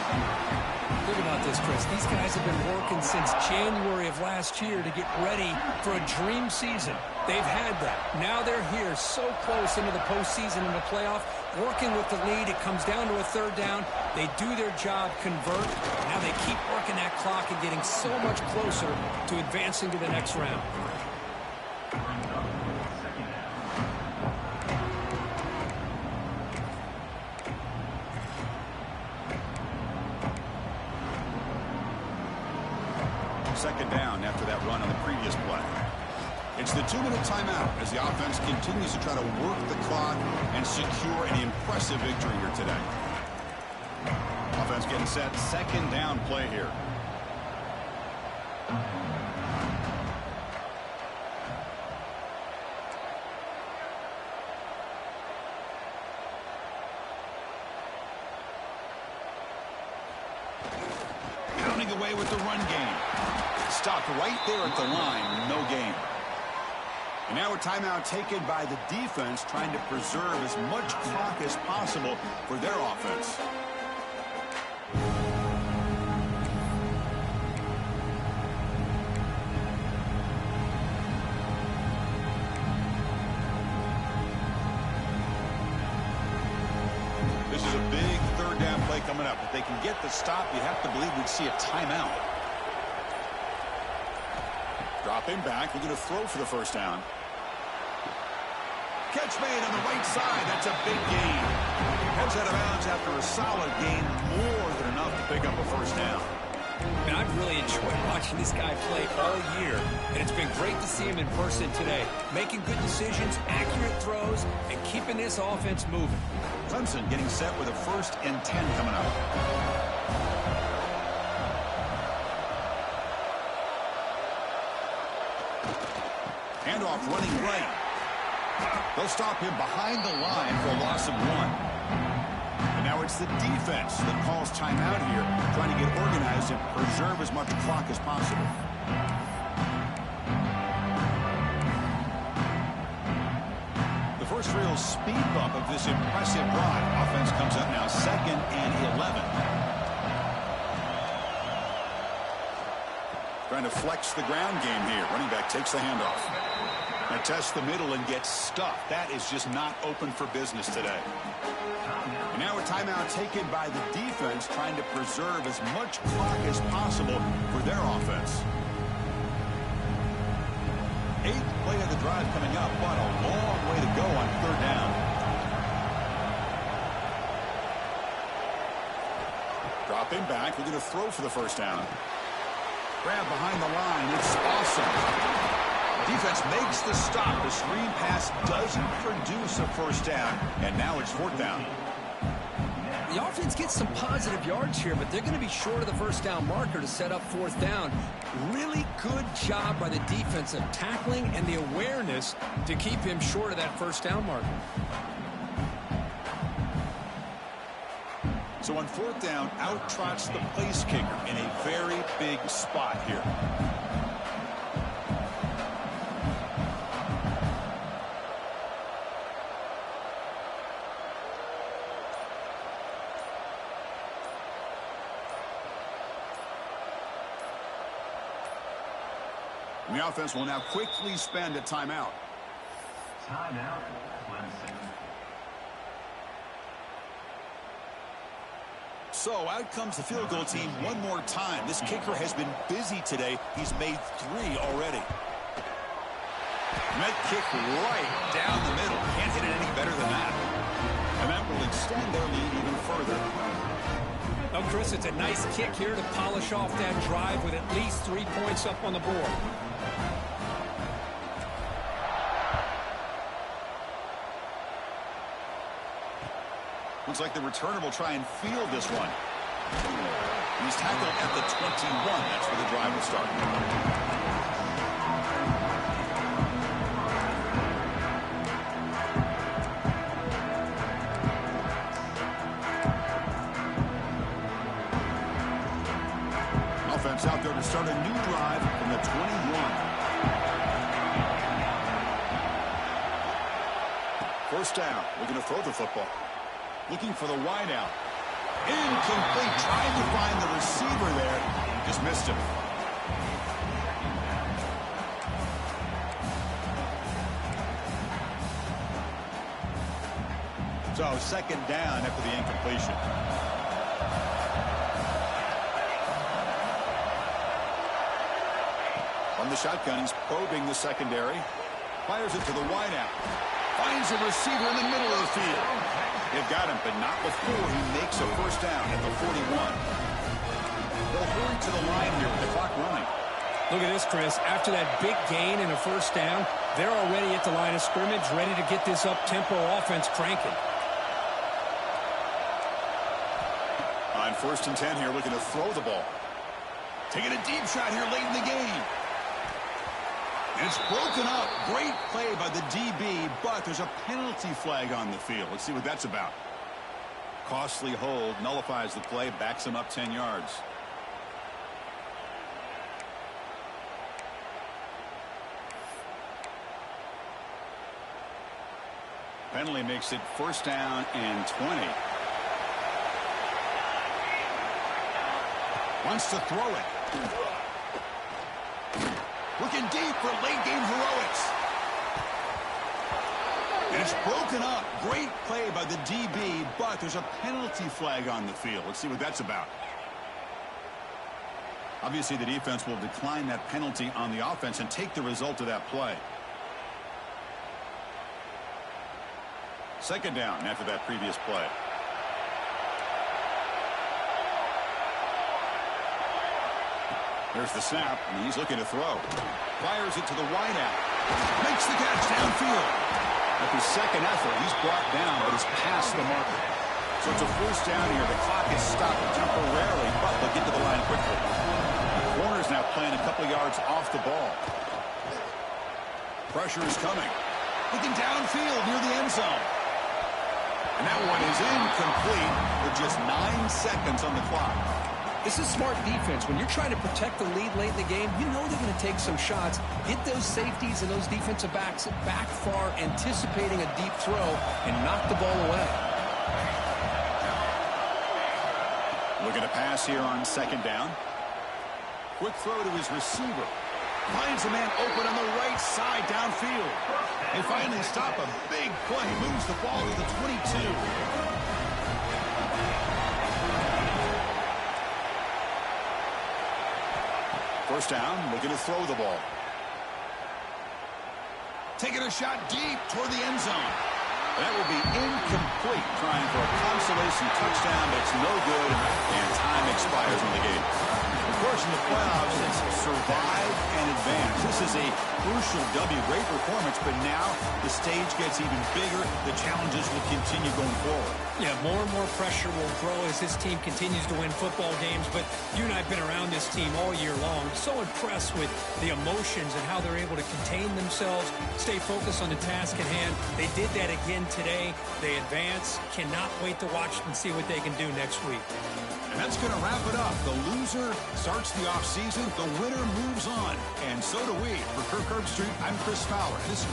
Think about this, Chris. These guys have been working since January of last year to get ready for a dream season. They've had that. Now they're here so close into the postseason and the playoff, working with the lead. It comes down to a 3rd down. They do their job, convert. Now they keep working that clock and getting so much closer to advancing to the next round. Second down after that run on the previous play. It's the 2-minute timeout as the offense continues to try to work the clock and secure an impressive victory here today. Offense getting set. 2nd down play here. Pounding away with the run game. Stopped right there at the line. No gain. And now a timeout taken by the defense, trying to preserve as much clock as possible for their offense. This is a big 3rd down play coming up. If they can get the stop, you have to believe we'd see a timeout. Dropping back, looking to throw for the 1st down. Catch made on the right side. That's a big gain. Heads out of bounds after a solid gain, more than enough to pick up a first down. And I've really enjoyed watching this guy play all year, and it's been great to see him in person today, making good decisions, accurate throws, and keeping this offense moving. Clemson getting set with a 1st and 10 coming up. Handoff running right. They'll stop him behind the line for a loss of 1. And now it's the defense that calls timeout here, trying to get organized and preserve as much clock as possible. The first real speed bump of this impressive drive. Offense comes up now 2nd and 11. Trying to flex the ground game here. Running back takes the handoff. Now tests the middle and gets stuffed. That is just not open for business today. And now a timeout taken by the defense, trying to preserve as much clock as possible for their offense. 8th play of the drive coming up, but a long way to go on 3rd down. Dropping back, we're going to throw for the first down. Grab behind the line, it's awesome. Defense makes the stop. The screen pass doesn't produce a first down, and now it's 4th down. The offense gets some positive yards here, but they're going to be short of the first down marker to set up 4th down. Really good job by the defensive tackling and the awareness to keep him short of that first down marker. So on 4th down, out trots the place kicker in a very big spot here. And the offense will now quickly spend a timeout. Timeout, Clemson. So out comes the field goal team one more time. This kicker has been busy today. He's made 3 already. And that kick right down the middle. Can't hit it any better than that. And that will extend their lead even further. Oh, Chris, it's a nice kick here to polish off that drive with at least 3 points up on the board. Looks like the returner will try and field this one. He's tackled at the 21. That's where the drive will start. Offense out there to start a new drive from the 21. First down. We're going to throw the football. Looking for the wideout. Incomplete. Trying to find the receiver there. Just missed him. So 2nd down after the incompletion. From the shotgun, he's probing the secondary. Fires it to the wideout. Finds a receiver in the middle of the field. They've got him, but not before he makes a first down at the 41. They'll hurry to the line here with the clock running. Look at this, Chris. After that big gain and a first down, they're already at the line of scrimmage, ready to get this up-tempo offense cranking. On 1st and 10 here, looking to throw the ball. Taking a deep shot here late in the game. And it's broken up. Great play by the DB, but there's a penalty flag on the field. Let's see what that's about. Costly hold, nullifies the play, backs him up 10 yards. Penalty makes it 1st down and 20. Wants to throw it. Looking deep for late-game heroics. And it's broken up. Great play by the DB, but there's a penalty flag on the field. Let's see what that's about. Obviously, the defense will decline that penalty on the offense and take the result of that play. Second down after that previous play. There's the snap, and he's looking to throw. Fires it to the wideout. Makes the catch downfield. At the second effort, he's brought down, but he's past the marker. So it's a first down here. The clock is stopped temporarily, but they'll get to the line quickly. The corner's now playing a couple yards off the ball. Pressure is coming. Looking downfield near the end zone. And that one is incomplete with just 9 seconds on the clock. This is smart defense. When you're trying to protect the lead late in the game, you know they're going to take some shots. Get those safeties and those defensive backs back far, anticipating a deep throw, and knock the ball away. Looking to pass here on second down. Quick throw to his receiver. Finds a man open on the right side downfield. They finally stop a big play. Moves the ball to the 22. First down, looking to throw the ball. Taking a shot deep toward the end zone. That will be incomplete, trying for a consolation touchdown, but it's no good, and time expires in the game. Of course, in the playoffs, it's survive and advance. This is a crucial W. Great performance, but now the stage gets even bigger. The challenges will continue going forward. Yeah, more and more pressure will grow as this team continues to win football games, but you and I have been around this team all year long. So impressed with the emotions and how they're able to contain themselves, stay focused on the task at hand. They did that again today. They advance. Cannot wait to watch and see what they can do next week. And that's going to wrap it up. The loser starts the offseason. The winner moves on. And so do we. For Kirk Herbstreit, I'm Chris Fowler. This